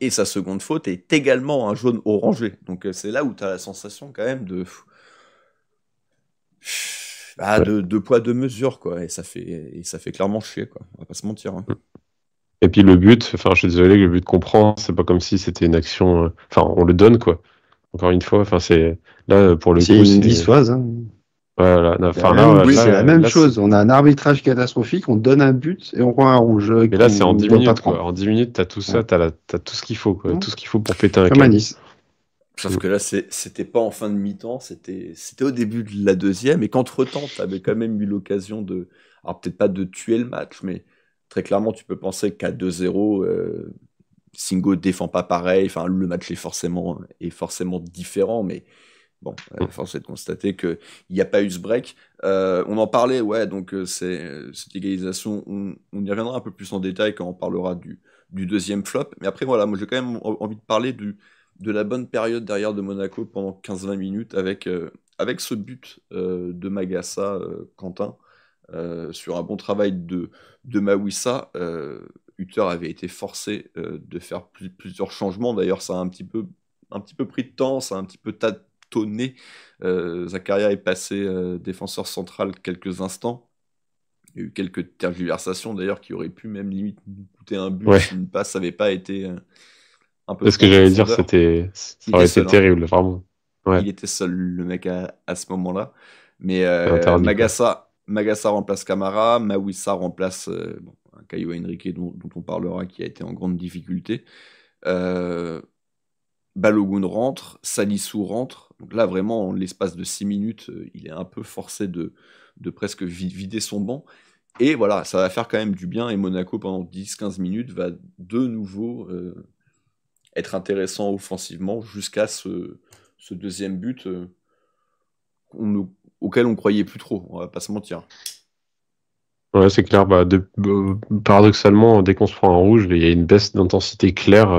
Et sa seconde faute est également un jaune orangé. Donc c'est là où tu as la sensation quand même de poids, de mesure, quoi. Et ça fait clairement chier, quoi. On va pas se mentir. Et puis le but, je suis désolé, le but qu'on prend, c'est pas comme si c'était une action. On le donne, quoi. Encore une fois, c'est là pour le coup. C'est une dissuase. Voilà, c'est la même chose. On a un arbitrage catastrophique, on donne un but et on prend un rouge. Mais là, c'est en 10 minutes, quoi. En 10 minutes, t'as tout ça, t'as tout ce qu'il faut, quoi. Tout ce qu'il faut pour péter un câble. Comme à Nice. Sauf que là, c'était pas en fin de mi-temps, c'était au début de la deuxième, et qu'entre-temps, tu avais quand même eu l'occasion alors peut-être pas de tuer le match, mais très clairement, tu peux penser qu'à 2-0, Singo défend pas pareil, le match est forcément différent, mais bon, force est de constater qu'il n'y a pas eu ce break. On en parlait, donc cette égalisation, on y reviendra un peu plus en détail quand on parlera du deuxième flop, mais après, voilà, moi j'ai quand même envie de parler de la bonne période derrière de Monaco pendant 15-20 minutes avec ce but de Magassa, Quentin, sur un bon travail de Mawissa. Hutter avait été forcé de faire plusieurs changements. D'ailleurs, ça a un petit peu pris de temps, ça a un petit peu tâtonné. Zakaria est passé défenseur central quelques instants. Il y a eu quelques tergiversations d'ailleurs qui auraient pu même limite nous coûter un but si une passe n'avait pas été... C'est ce que j'allais dire, ça aurait été terrible, vraiment. Ouais. Il était seul, le mec, à ce moment-là. Mais Magassa remplace Camara, Mawissa remplace un Caio Henrique dont on parlera, qui a été en grande difficulté. Balogun rentre, Salissou rentre. Donc là, vraiment, en l'espace de 6 minutes, il est un peu forcé de presque vider son banc. Et voilà, ça va faire quand même du bien. Et Monaco, pendant 10-15 minutes, va de nouveau... être intéressant offensivement jusqu'à ce deuxième but auquel on croyait plus trop, on va pas se mentir. Ouais, c'est clair. Paradoxalement, dès qu'on se prend un rouge, il y a une baisse d'intensité claire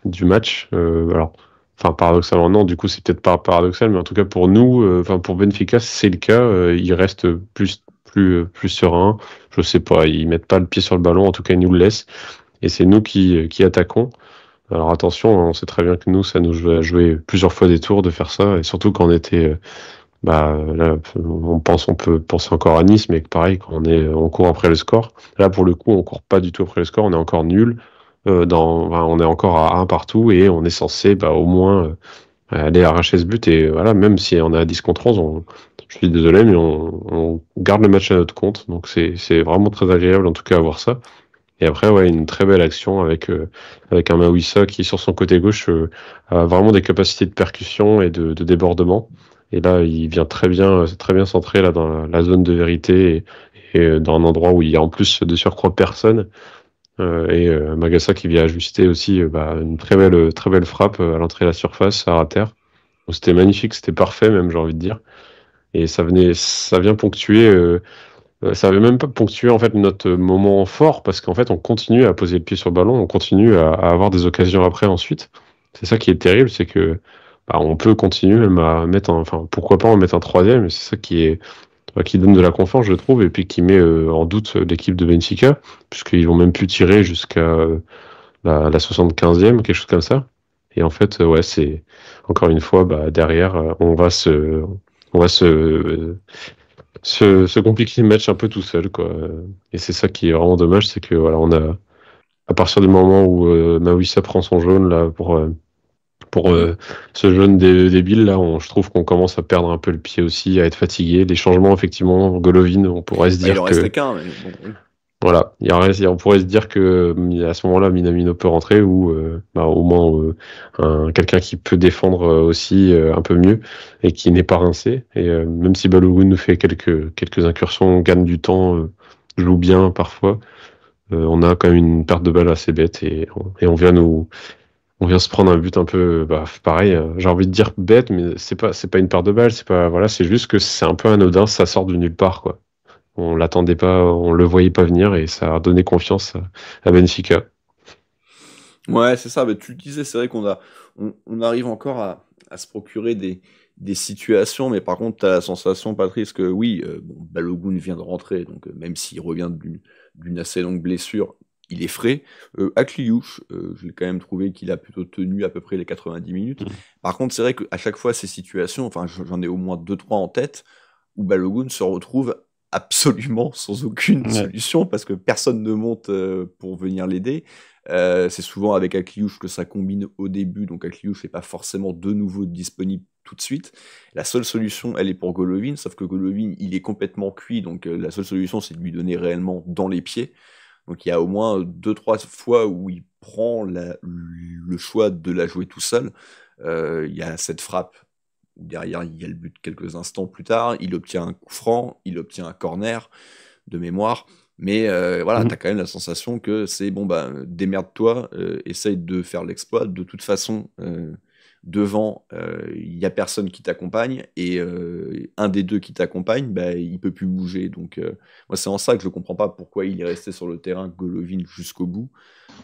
du match. Paradoxalement non, du coup c'est peut-être pas paradoxal, mais en tout cas pour nous, pour Benfica, c'est le cas. Ils restent plus sereins. Je sais pas, ils mettent pas le pied sur le ballon, en tout cas ils nous le laissent. Et c'est nous qui attaquons. Alors attention, on sait très bien que nous, ça nous a joué plusieurs fois des tours de faire ça, et surtout quand on était, là, on peut penser encore à Nice, mais pareil, quand on court après le score. Là, pour le coup, on court pas du tout après le score, on est encore nul, on est encore à 1 partout, et on est censé, au moins, aller arracher ce but, et voilà, même si on est à 10 contre 11, je suis désolé, mais on garde le match à notre compte, donc c'est vraiment très agréable, en tout cas, à voir ça. Et après, une très belle action avec un Mawissa qui, sur son côté gauche, a vraiment des capacités de percussion et de débordement. Et là, il vient très bien centré là dans la zone de vérité et dans un endroit où il y a en plus de surcroît personne. Et Magassa qui vient ajuster aussi une très belle frappe à l'entrée de la surface à terre. Donc, c'était magnifique, c'était parfait même, j'ai envie de dire. Et ça vient ponctuer... ça avait même pas ponctué en fait notre moment fort parce qu'en fait on continue à poser le pied sur le ballon, on continue à avoir des occasions après ensuite. C'est ça qui est terrible, c'est que on peut continuer même à mettre pourquoi pas en mettre un troisième, et c'est ça qui donne de la confiance, je trouve, et puis qui met en doute l'équipe de Benfica, puisqu'ils vont même plus tirer jusqu'à la 75e, quelque chose comme ça. Et en fait, c'est encore une fois derrière, on va se compliquer le match un peu tout seul, quoi. Et c'est ça qui est vraiment dommage, c'est que on a, à partir du moment où Mawissa prend son jaune là Pour ce jeune débile là, je trouve qu'on commence à perdre un peu le pied aussi, à être fatigué. Les changements, effectivement, Golovin, on pourrait se dire il en que restait qu'un, mais bon, oui. voilà, on pourrait se dire que à ce moment-là, Minamino peut rentrer ou au moins quelqu'un qui peut défendre aussi un peu mieux et qui n'est pas rincé. Et même si Balogun nous fait quelques incursions, on gagne du temps, joue bien parfois, on a quand même une perte de balle assez bête et on vient se prendre un but un peu, pareil. J'ai envie de dire bête, mais c'est pas une perte de balle, c'est juste que c'est un peu anodin, ça sort de nulle part, quoi. On l'attendait pas, on le voyait pas venir et ça a donné confiance à Benfica. Ouais, c'est ça. Mais tu le disais, c'est vrai on arrive encore à se procurer des situations, mais par contre, tu as la sensation, Patrice, que oui, Balogun vient de rentrer, donc même s'il revient d'une assez longue blessure, il est frais. Akliouche, je l'ai quand même trouvé qu'il a plutôt tenu à peu près les 90 minutes. Par contre, c'est vrai qu'à chaque fois, ces situations, enfin, j'en ai au moins 2-3 en tête, où Balogun se retrouve absolument sans aucune solution, parce que personne ne monte pour venir l'aider. C'est souvent avec Akliouche que ça combine au début, donc Akliouche n'est pas forcément de nouveau disponible tout de suite. La seule solution, elle est pour Golovin, sauf que Golovin, il est complètement cuit, donc la seule solution, c'est de lui donner réellement dans les pieds. Donc il y a au moins 2-3 fois où il prend le choix de la jouer tout seul. Il y a cette frappe, derrière il y a le but quelques instants plus tard, il obtient un coup franc, il obtient un corner de mémoire, mais voilà, t'as quand même la sensation que c'est démerde-toi, essaye de faire l'exploit, de toute façon devant il y a personne qui t'accompagne et un des deux qui t'accompagne, il peut plus bouger, donc moi c'est en ça que je comprends pas pourquoi il est resté sur le terrain, Golovin, jusqu'au bout.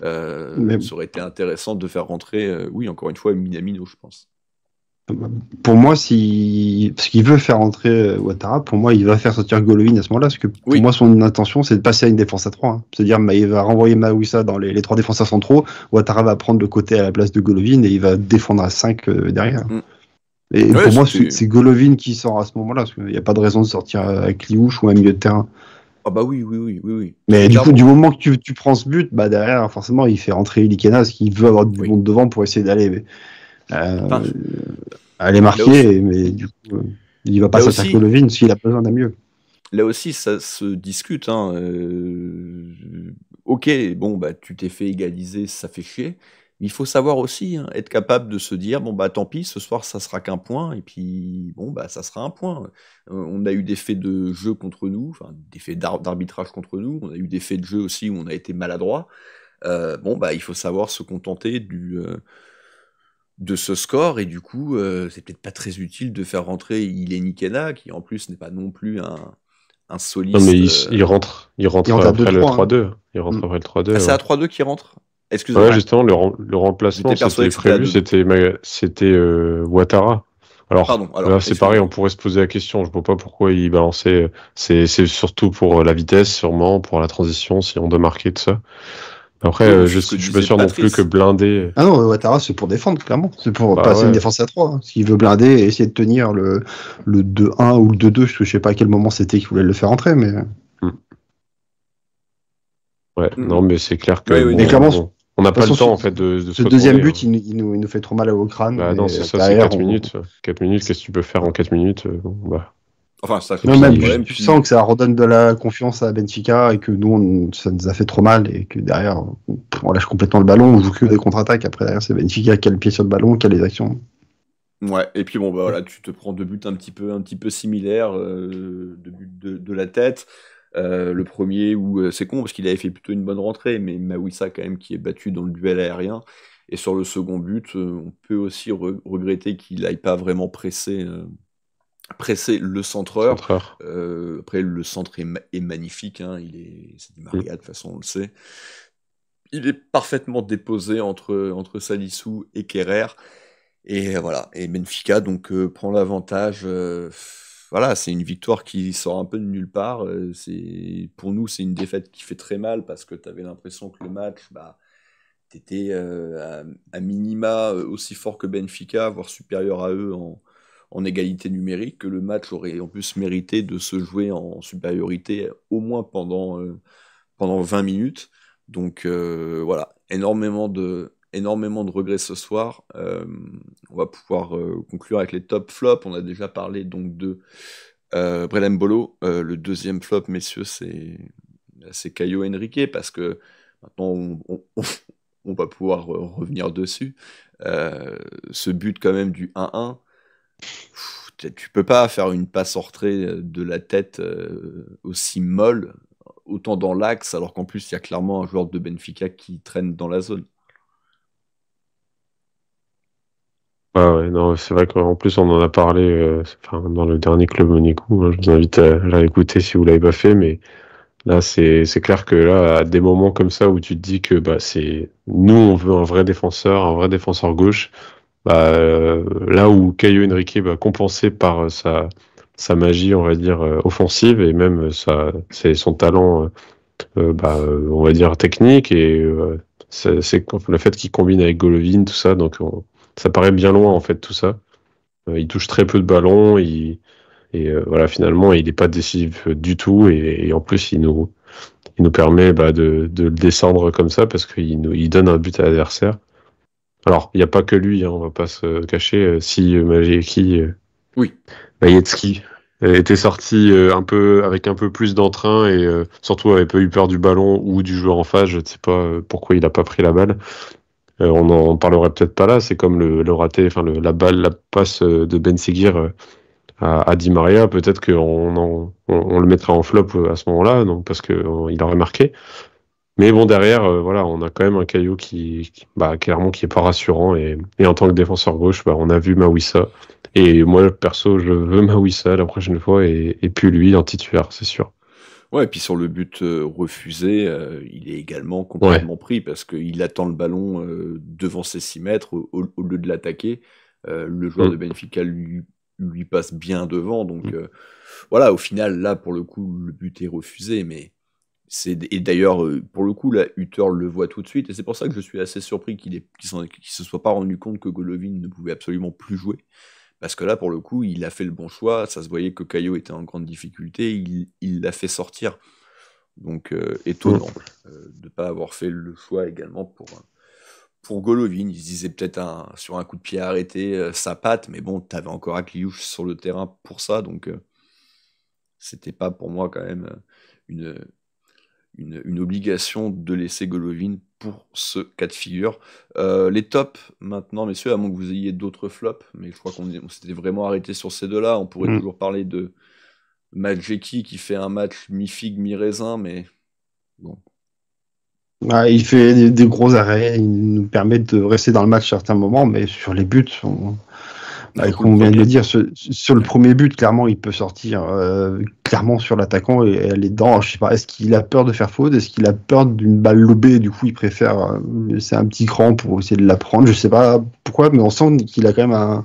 Ça aurait été intéressant de faire rentrer encore une fois Minamino, je pense. Pour moi, parce qu'il veut faire entrer Ouattara, pour moi, il va faire sortir Golovin à ce moment-là, parce que pour moi, son intention, c'est de passer à une défense à 3. Hein. C'est-à-dire, il va renvoyer Maouissa dans les 3 défenseurs centraux, Ouattara va prendre le côté à la place de Golovin et il va défendre à 5 derrière. Et pour moi, c'est Golovin qui sort à ce moment-là, parce qu'il n'y a pas de raison de sortir à Kliouche ou à un milieu de terrain. Ah bah oui. Mais du coup, du moment que tu prends ce but, derrière, forcément, il fait rentrer Ilikena, parce qu'il veut avoir du monde devant pour essayer d'aller... elle est marquée, mais du coup, il va pas sortir Golovin s'il a besoin d'un mieux. Là aussi, ça se discute. Ok, tu t'es fait égaliser, ça fait chier. Mais il faut savoir aussi être capable de se dire, tant pis, ce soir, ça sera qu'un point. Et puis, ça sera un point. On a eu des faits de jeu contre nous, des faits d'arbitrage contre nous. On a eu des faits de jeu aussi où on a été maladroit. Il faut savoir se contenter de ce score, et du coup, c'est peut-être pas très utile de faire rentrer Ilikena, qui en plus n'est pas non plus un soliste. Non, mais il rentre après le 3-2. Il rentre après le 3-2. C'est à 3-2 qui rentre. Excusez-moi. Ouais, justement, le remplacement, c'était prévu, c'était Ouattara. Alors là, c'est pareil, on pourrait se poser la question. Je vois pas pourquoi il balançait. C'est surtout pour la vitesse, sûrement, pour la transition, si on doit marquer de ça. Après, je suis pas sûr non plus que blinder. Ah non, Ouattara, c'est pour défendre, clairement. C'est pour passer une défense à 3. Hein. S'il veut blinder et essayer de tenir le 2-1 ou le 2-2, je sais pas à quel moment c'était qu'il voulait le faire entrer, mais. Ouais, non, mais c'est clair que. Mais clairement, on n'a pas le temps, en fait, de se ce deuxième but, il nous fait trop mal au crâne. Non, c'est ça, c'est 4 minutes. 4 minutes, qu'est-ce que tu peux faire en 4 minutes Enfin, ça, tu sens que ça redonne de la confiance à Benfica et que nous, ça nous a fait trop mal et que derrière, on lâche complètement le ballon, on joue que des contre-attaques. Après, derrière, c'est Benfica qui a le pied sur le ballon, qui a les actions. Ouais, et puis tu te prends 2 buts un petit peu similaires, 2 buts de la tête. Le premier où c'est con parce qu'il avait fait plutôt une bonne rentrée, mais Maouissa quand même qui est battu dans le duel aérien. Et sur le second but, on peut aussi regretter qu'il n'aille pas vraiment presser le centreur. Après, le centre est magnifique, c'est du Maria, de toute façon, on le sait. Il est parfaitement déposé entre Salissou et Kerrer. Et voilà, et Benfica donc prend l'avantage. C'est une victoire qui sort un peu de nulle part. Pour nous, c'est une défaite qui fait très mal parce que tu avais l'impression que le match, tu étais à minima aussi fort que Benfica, voire supérieur à eux en égalité numérique, que le match aurait en plus mérité de se jouer en supériorité au moins pendant 20 minutes. Donc énormément de énormément de regrets ce soir. On va pouvoir conclure avec les top flops. On a déjà parlé donc de Brel Embolo. Le deuxième flop, messieurs, c'est Caio Henrique, parce que maintenant on va pouvoir revenir dessus. Ce but quand même du 1-1, tu peux pas faire une passe rentrée de la tête aussi molle, autant dans l'axe, alors qu'en plus il y a clairement un joueur de Benfica qui traîne dans la zone. Ah ouais, non, c'est vrai qu'en plus on en a parlé dans le dernier Club Monaco, hein, je vous invite à l'écouter si vous l'avez pas fait, mais là c'est clair que là, à des moments comme ça où tu te dis que nous on veut un vrai défenseur gauche, là où Caio Henrique va compenser par sa magie, on va dire, offensive, et même c'est son talent, on va dire, technique, et c'est le fait qu'il combine avec Golovin, tout ça, donc ça paraît bien loin en fait tout ça. Il touche très peu de ballons, voilà, finalement il n'est pas décisif du tout, et en plus il nous permet de le descendre comme ça, parce qu'il donne un but à l'adversaire. Alors, il n'y a pas que lui, hein, on va pas se cacher. Si Majewski était sorti avec un peu plus d'entrain, et surtout avait pas eu peur du ballon ou du joueur en face, je ne sais pas pourquoi il n'a pas pris la balle. On en parlerait peut-être pas là. C'est comme le raté, la passe de Ben Seguir à Di Maria. Peut-être qu'on on le mettra en flop à ce moment-là, donc parce qu'il aurait marqué. Mais bon, derrière, on a quand même un Caio clairement qui est pas rassurant, et en tant que défenseur gauche, on a vu Mawissa, et moi perso je veux Mawissa la prochaine fois, et puis lui en titulaire, c'est sûr. Ouais, et puis sur le but refusé, il est également complètement pris, parce qu'il attend le ballon devant ses 6 mètres au lieu de l'attaquer. Le joueur de Benfica lui passe bien devant, donc voilà, au final, là, pour le coup, le but est refusé, mais et d'ailleurs, pour le coup, là, Hutter le voit tout de suite, et c'est pour ça que je suis assez surpris qu'il se soit pas rendu compte que Golovin ne pouvait absolument plus jouer, parce que là, pour le coup, il a fait le bon choix. Ça se voyait que Caio était en grande difficulté, il l'a fait sortir. Donc, étonnant de ne pas avoir fait le choix également pour Golovin. Il se disait peut-être sur un coup de pied arrêté, sa patte, mais bon, t'avais encore Akliouche sur le terrain pour ça, donc c'était pas pour moi quand même une obligation de laisser Golovin pour ce cas de figure. Les tops, maintenant, messieurs, à moins que vous ayez d'autres flops, mais je crois qu'on s'était vraiment arrêté sur ces deux-là. On pourrait toujours parler de Majewski qui fait un match mi-figue, mi-raisin, mais bon. Il fait des gros arrêts, il nous permet de rester dans le match à certains moments, mais sur les buts, comme on vient de le dire, sur le premier but, clairement, il peut sortir clairement sur l'attaquant et aller dedans. Je sais pas, est-ce qu'il a peur de faire faute? Est-ce qu'il a peur d'une balle lobée? Du coup, il préfère laisser un petit cran pour essayer de la prendre. Je sais pas pourquoi, mais on sent qu'il a quand même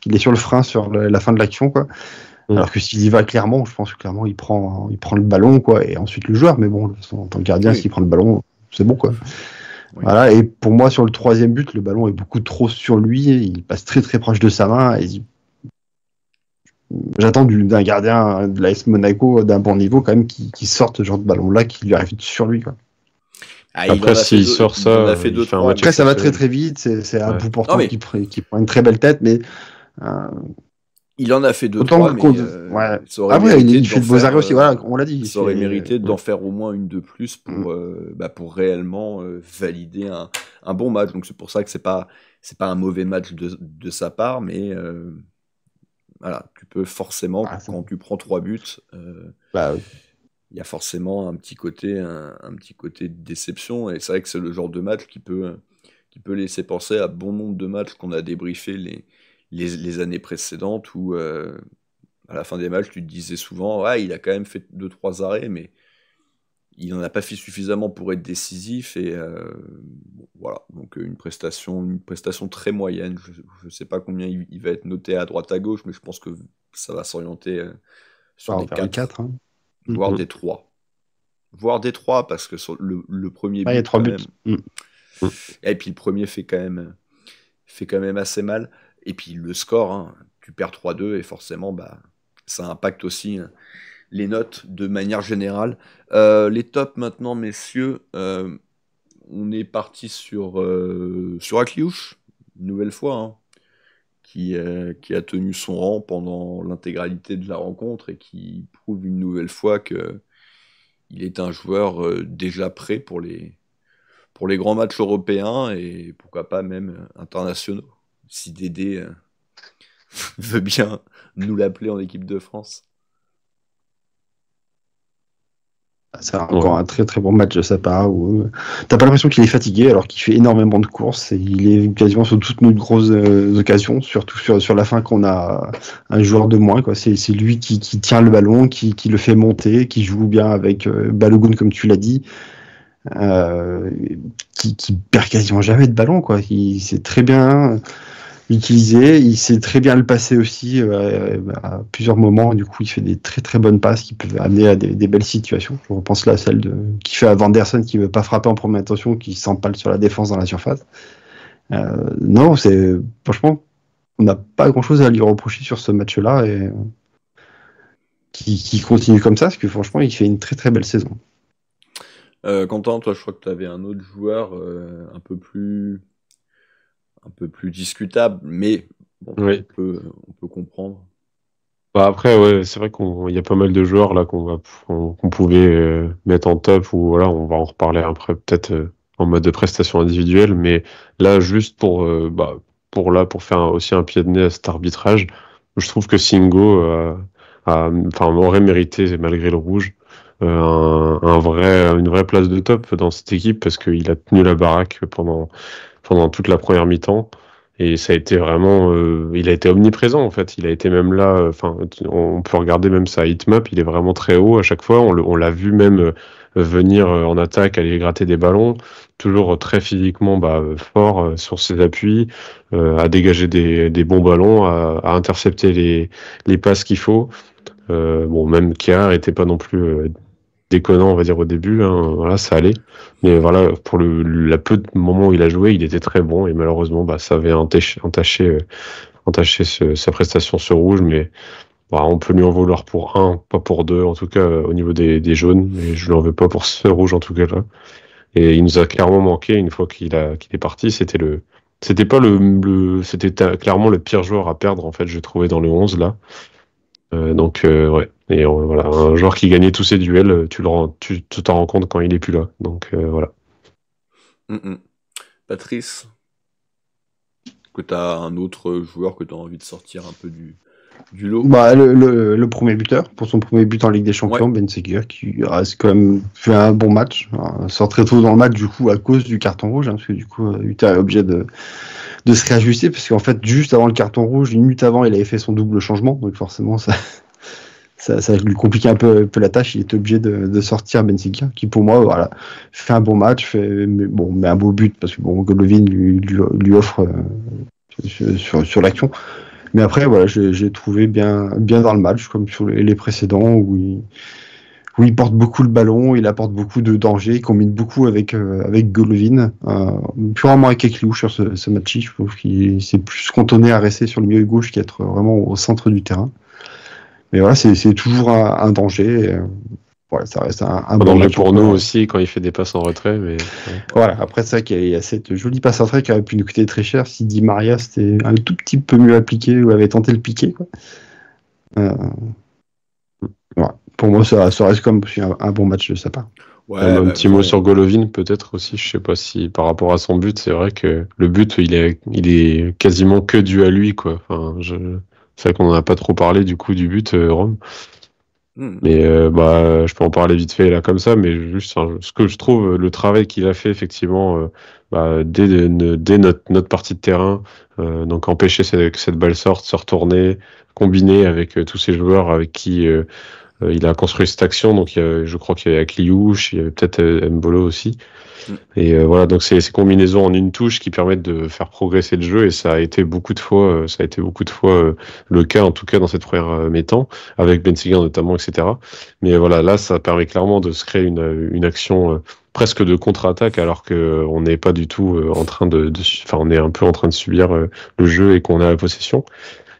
qu'il est sur le frein sur la fin de l'action, quoi. Alors que s'il y va clairement, je pense que clairement il prend le ballon, quoi, et ensuite le joueur. Mais bon, en tant que gardien, s'il prend le ballon, c'est bon, quoi. Oui. Voilà, et pour moi, sur le troisième but, le ballon est beaucoup trop sur lui, il passe très très proche de sa main, et j'attends d'un gardien de l'AS Monaco d'un bon niveau quand même qui sorte ce genre de ballon-là, qui lui arrive sur lui, quoi. Après, s'il sort ça, après ça va très très vite, c'est un bout portant qui prend une très belle tête, mais il en a fait 2-3, mais ça aurait il fait de beaux arrêts aussi, voilà, on l'a dit. Ça aurait mérité d'en faire au moins une de plus pour réellement valider un bon match. Donc c'est pour ça que c'est pas un mauvais match de sa part, mais voilà, tu peux forcément, quand tu prends 3 buts, il y a forcément un petit côté de déception, et c'est vrai que c'est le genre de match qui peut laisser penser à bon nombre de matchs qu'on a débriefés les années précédentes, où à la fin des matchs tu te disais souvent il a quand même fait 2-3 arrêts, mais il n'en a pas fait suffisamment pour être décisif, et voilà, donc une prestation très moyenne. Je ne sais pas combien il va être noté à droite à gauche, mais je pense que ça va s'orienter sur des 4, hein. Voire des 3. Voire des 3, parce que sur le premier but, il y a 3 buts. Et puis le premier fait quand même assez mal. Et puis le score, hein, tu perds 3-2, et forcément, ça impacte aussi les notes de manière générale. Les tops maintenant, messieurs, on est parti sur Akliouche, une nouvelle fois, hein, qui a tenu son rang pendant l'intégralité de la rencontre et qui prouve une nouvelle fois qu'il est un joueur déjà prêt pour les grands matchs européens et pourquoi pas même internationaux, si Dédé veut bien nous l'appeler en équipe de France. C'est encore un très très bon match de sa part. T'as pas l'impression qu'il est fatigué alors qu'il fait énormément de courses et il est quasiment sur toutes nos grosses occasions, surtout sur la fin qu'on a un joueur de moins, quoi. C'est lui qui tient le ballon, qui le fait monter, qui joue bien avec Balogun comme tu l'as dit, qui perd quasiment jamais de ballon, quoi. Il sait très bien utilisé, il sait très bien le passer aussi à plusieurs moments. Du coup, il fait des très très bonnes passes qui peuvent amener à des belles situations. Je repense là à celle qui fait à Vanderson qui veut pas frapper en première intention, qui s'empale sur la défense dans la surface. Non, franchement, on n'a pas grand chose à lui reprocher sur ce match-là et qui continue comme ça, parce que franchement, il fait une très très belle saison. Quentin, toi, je crois que tu avais un autre joueur un peu plus discutable, mais bon, Oui. on peut comprendre. Bah après, ouais, c'est vrai qu'il y a pas mal de joueurs là qu'on pouvait mettre en top, ou voilà, on va en reparler après peut-être en mode de prestation individuelle, mais là juste pour faire aussi un pied de nez à cet arbitrage, je trouve que Singo aurait mérité, malgré le rouge, une vraie place de top dans cette équipe, parce qu'il a tenu la baraque pendant toute la première mi-temps, et ça a été vraiment, il a été omniprésent en fait. Il a été même là. On peut regarder même sa hitmap, il est vraiment très haut à chaque fois. On l'a vu même venir en attaque, aller gratter des ballons, toujours très physiquement fort sur ses appuis, à dégager des bons ballons, à intercepter les passes qu'il faut. Même Kiar était pas non plus déconnant, on va dire, au début, hein, voilà, ça allait. Mais voilà, pour la peu de moments où il a joué, il était très bon, et malheureusement, ça avait entaché sa prestation sur rouge, mais on peut lui en vouloir pour un, pas pour deux, en tout cas au niveau des jaunes, et je lui en veux pas pour ce rouge en tout cas là. Et il nous a clairement manqué une fois qu'il est parti. C'était clairement le pire joueur à perdre, en fait, j'ai trouvé dans le 11 là. Ouais. Et voilà, un joueur qui gagnait tous ses duels, tu t'en rends compte quand il est plus là. Donc voilà. Patrice, que tu as un autre joueur que tu as envie de sortir un peu du lot? Le premier buteur, pour son premier but en Ligue des Champions, ouais. Benseghir, qui reste quand même fait un bon match. Sort très tôt dans le match, du coup, à cause du carton rouge, hein, parce que du coup, Utah est obligé de se réajuster, parce qu'en fait, juste avant le carton rouge, une minute avant, il avait fait son double changement, donc forcément, ça lui compliquait un peu la tâche. Il était obligé de sortir Benseghir, qui pour moi, voilà, fait un bon match, mais un beau but, parce que Golovin lui offre sur l'action. Mais après, voilà, j'ai trouvé bien dans le match, comme sur les précédents, où il porte beaucoup le ballon, il apporte beaucoup de danger, il combine beaucoup avec Golovin, purement avec Akliouche sur ce match-ci. Je trouve qu'il s'est plus cantonné à rester sur le milieu gauche qu'être vraiment au centre du terrain. Mais voilà, c'est toujours un danger. Voilà, ça reste un bon danger match pour nous aussi quand il fait des passes en retrait. Mais voilà, après ça, qu'il y a cette jolie passe en retrait qui aurait pu nous coûter très cher si Di Maria c'était un tout petit peu mieux appliqué ou avait tenté le piquer, quoi. Voilà. Pour moi, ça reste comme un bon match de sa part. Ouais, un petit mot sur Golovin peut-être aussi. Je sais pas si par rapport à son but, c'est vrai que le but il est quasiment que dû à lui, quoi. C'est vrai qu'on en a pas trop parlé du coup du but, Rome. Mais je peux en parler vite fait là comme ça, mais juste ce que je trouve, le travail qu'il a fait effectivement dès notre partie de terrain, donc empêcher que cette balle sorte, se retourner, combiner avec tous ces joueurs avec qui il a construit cette action. Donc je crois qu'il y avait Akliouche, il y avait peut-être Mbolo aussi. Et voilà, donc c'est ces combinaisons en une touche qui permettent de faire progresser le jeu, et ça a été beaucoup de fois le cas, en tout cas dans cette première mi-temps, avec Benseghir notamment, etc. Mais voilà, là ça permet clairement de se créer une action presque de contre-attaque, alors que on n'est pas du tout on est un peu en train de subir le jeu et qu'on a la possession.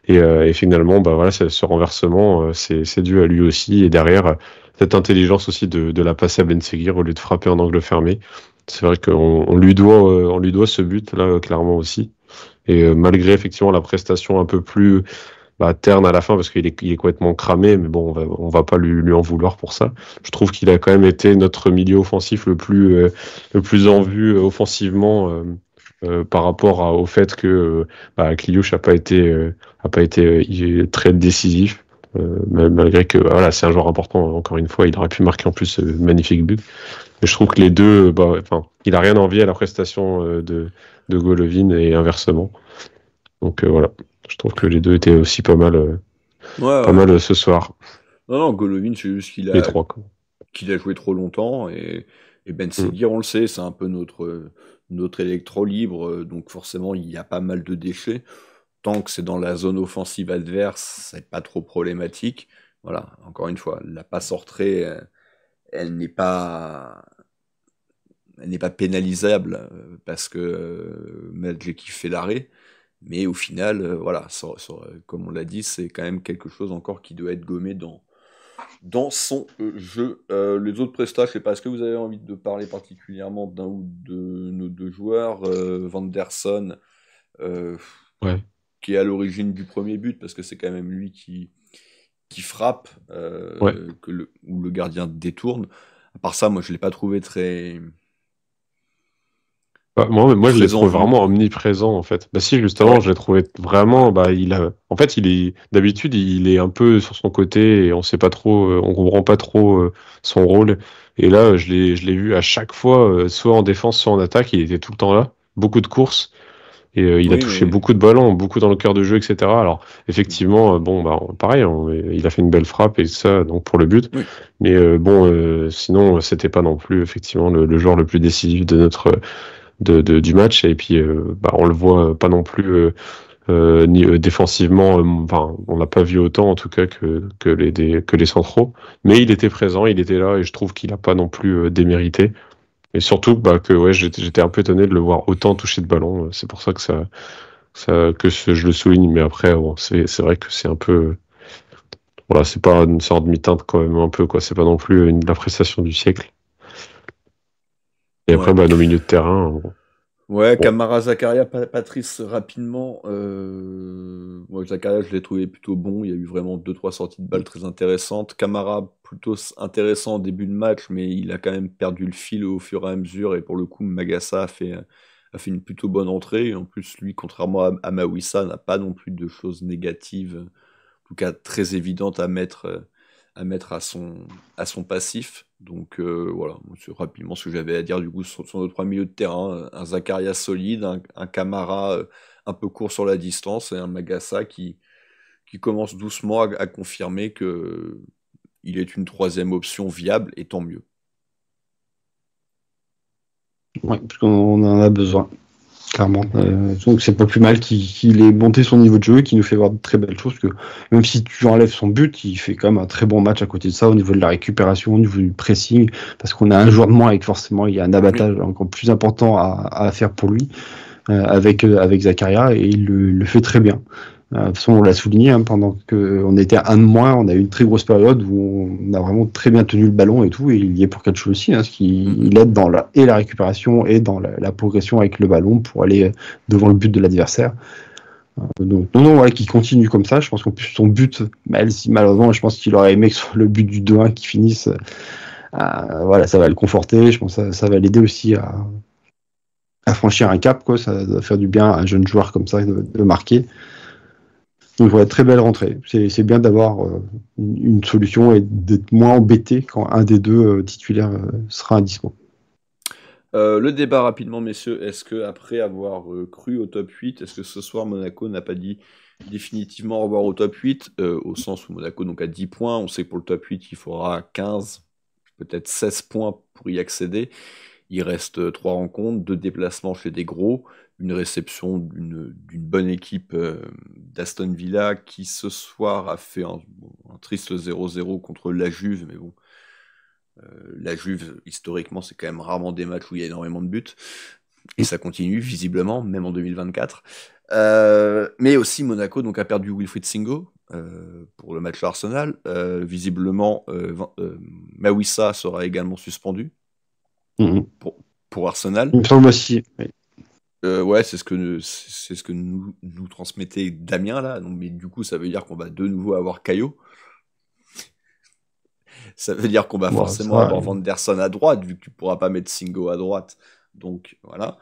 Et finalement, voilà, ce renversement, c'est dû à lui aussi, et derrière cette intelligence aussi de la passer à Benseghir au lieu de frapper en angle fermé. c'est vrai qu'on lui doit ce but là clairement aussi. Et malgré effectivement la prestation un peu plus terne à la fin parce qu'il est complètement cramé, mais bon, on va pas lui en vouloir pour ça. Je trouve qu'il a quand même été notre milieu offensif le plus en vue offensivement par rapport au fait que Kliouch a pas été très décisif. Malgré que voilà, c'est un joueur important, encore une fois, il aurait pu marquer en plus magnifique but. Mais je trouve que les deux, il a rien envie à la prestation de Golovin et inversement. Donc voilà, je trouve que les deux étaient aussi pas mal ce soir. Non, Golovin, c'est juste Les trois, quoi. qu'il a joué trop longtemps et Ben Seguir, on le sait, c'est un peu notre électro libre, donc forcément il y a pas mal de déchets. Tant que c'est dans la zone offensive adverse, c'est pas trop problématique. Voilà, encore une fois, la passe hors trait, elle n'est pas pénalisable parce que Madjeki fait l'arrêt. Mais au final, voilà, comme on l'a dit, c'est quand même quelque chose encore qui doit être gommé dans son jeu. Les autres prestats, je sais pas, est-ce que vous avez envie de parler particulièrement d'un ou de nos deux joueurs, Vanderson, Ouais. qui est à l'origine du premier but, parce que c'est quand même lui qui frappe, Ouais. où le gardien détourne. À part ça, moi, je l'ai pas trouvé très... Moi, je l'ai Très trouvé en vue. vraiment omniprésent, en fait. Si, justement, Ouais. je l'ai trouvé vraiment, d'habitude, il est un peu sur son côté et on sait pas trop, on comprend pas trop son rôle. Et là, je l'ai vu à chaque fois, soit en défense, soit en attaque, il était tout le temps là. Beaucoup de courses. Et il a Oui, touché mais... beaucoup de ballons, beaucoup dans le cœur de jeu, etc. Alors, effectivement, pareil, il a fait une belle frappe et ça, donc pour le but. Oui. Mais sinon, c'était pas non plus, effectivement, le joueur le plus décisif du match. Et puis, on le voit pas non plus défensivement. On n'a pas vu autant, en tout cas, que les centraux. Mais il était présent, il était là et je trouve qu'il a pas non plus démérité. Et surtout, j'étais un peu étonné de le voir autant toucher de ballon. C'est pour ça que je le souligne. Mais après, c'est vrai que c'est un peu, voilà, c'est pas une sorte de demi-teinte quand même un peu, quoi. C'est pas non plus la prestation du siècle. Et après, nos milieux de terrain. Ouais, Bon. Camara, Zakaria, Patrice, rapidement. Moi, Zakaria, je l'ai trouvé plutôt bon. Il y a eu vraiment 2-3 sorties de balles très intéressantes. Camara, plutôt intéressant au début de match, mais il a quand même perdu le fil au fur et à mesure. Et pour le coup, Magassa a fait une plutôt bonne entrée. Et en plus, lui, contrairement à Mawissa, n'a pas non plus de choses négatives, en tout cas très évidentes à mettre à son passif. Donc voilà, c'est rapidement ce que j'avais à dire du coup sur nos trois milieux de terrain. Un Zakaria solide, un Camara un peu court sur la distance et un Magassa qui commence doucement à confirmer que il est une troisième option viable et tant mieux. Ouais, parce qu'on en a besoin, clairement. Donc c'est pas plus mal qu'il ait monté son niveau de jeu et qu'il nous fait voir de très belles choses, parce que même si tu enlèves son but, il fait quand même un très bon match à côté de ça, au niveau de la récupération, au niveau du pressing, parce qu'on a un joueur de moins et que forcément il y a un abattage encore plus important à faire pour lui, avec Zakaria, et il le fait très bien. De toute façon, on l'a souligné, pendant qu'on était à un de moins, on a eu une très grosse période où on a vraiment très bien tenu le ballon et tout, et il y est pour quelque chose aussi, ce qui il aide dans la récupération et dans la progression avec le ballon pour aller devant le but de l'adversaire. Donc, voilà, qu'il continue comme ça. Je pense qu'en plus, son but, malheureusement, je pense qu'il aurait aimé que ce soit le but du 2-1 qui finisse. Voilà, ça va le conforter. Je pense que ça va l'aider aussi à franchir un cap, quoi. Ça va faire du bien à un jeune joueur comme ça de marquer. Donc voilà, très belle rentrée. C'est bien d'avoir une solution et d'être moins embêté quand un des deux titulaires sera indispo. Le débat rapidement, messieurs, est-ce que après avoir cru au top 8, est-ce que ce soir Monaco n'a pas dit définitivement au revoir au top 8, au sens où Monaco donc a 10 points, on sait que pour le top 8 il faudra 15, peut-être 16 points pour y accéder. Il reste 3 rencontres, 2 déplacements chez des gros, une réception d'une bonne équipe d'Aston Villa qui ce soir a fait un triste 0-0 contre la Juve, mais bon, la Juve, historiquement, c'est quand même rarement des matchs où il y a énormément de buts, et ça continue visiblement, même en 2024. Mais aussi Monaco donc a perdu Wilfried Singo pour le match Arsenal. Visiblement, Mawissa sera également suspendu. pour Arsenal. Il me semble aussi. Oui. Ouais, c'est ce que nous transmettait Damien là. Donc, mais du coup, ça veut dire qu'on va de nouveau avoir Caio. Ça veut dire qu'on va forcément avoir Vanderson à droite, vu que tu pourras pas mettre Singo à droite. Donc voilà.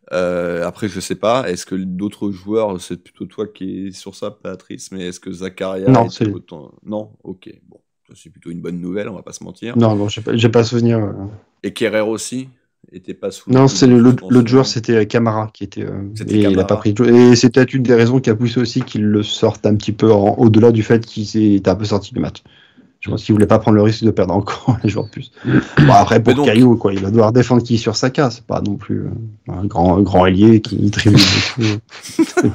Après, je sais pas. Est-ce que d'autres joueurs, c'est plutôt toi qui es sur ça, Patrice, mais est-ce que Zakaria Non, est autant... Non, ok. Bon, ça c'est plutôt une bonne nouvelle, on va pas se mentir. Non, j'ai pas souvenir. Et Kerrer aussi était pas sous. Non, c'est l'autre joueur, c'était Camara qui était. Et il a pas pris. Et c'est peut-être une des raisons qui a poussé aussi qu'il le sorte un petit peu au-delà du fait qu'il était un peu sorti du match. Je pense qu'il voulait pas prendre le risque de perdre encore les joueurs de plus. Bon, après, pour Caillou, quoi, il va devoir défendre qui sur Saka. C'est pas non plus un grand ailier qui tribune et tout.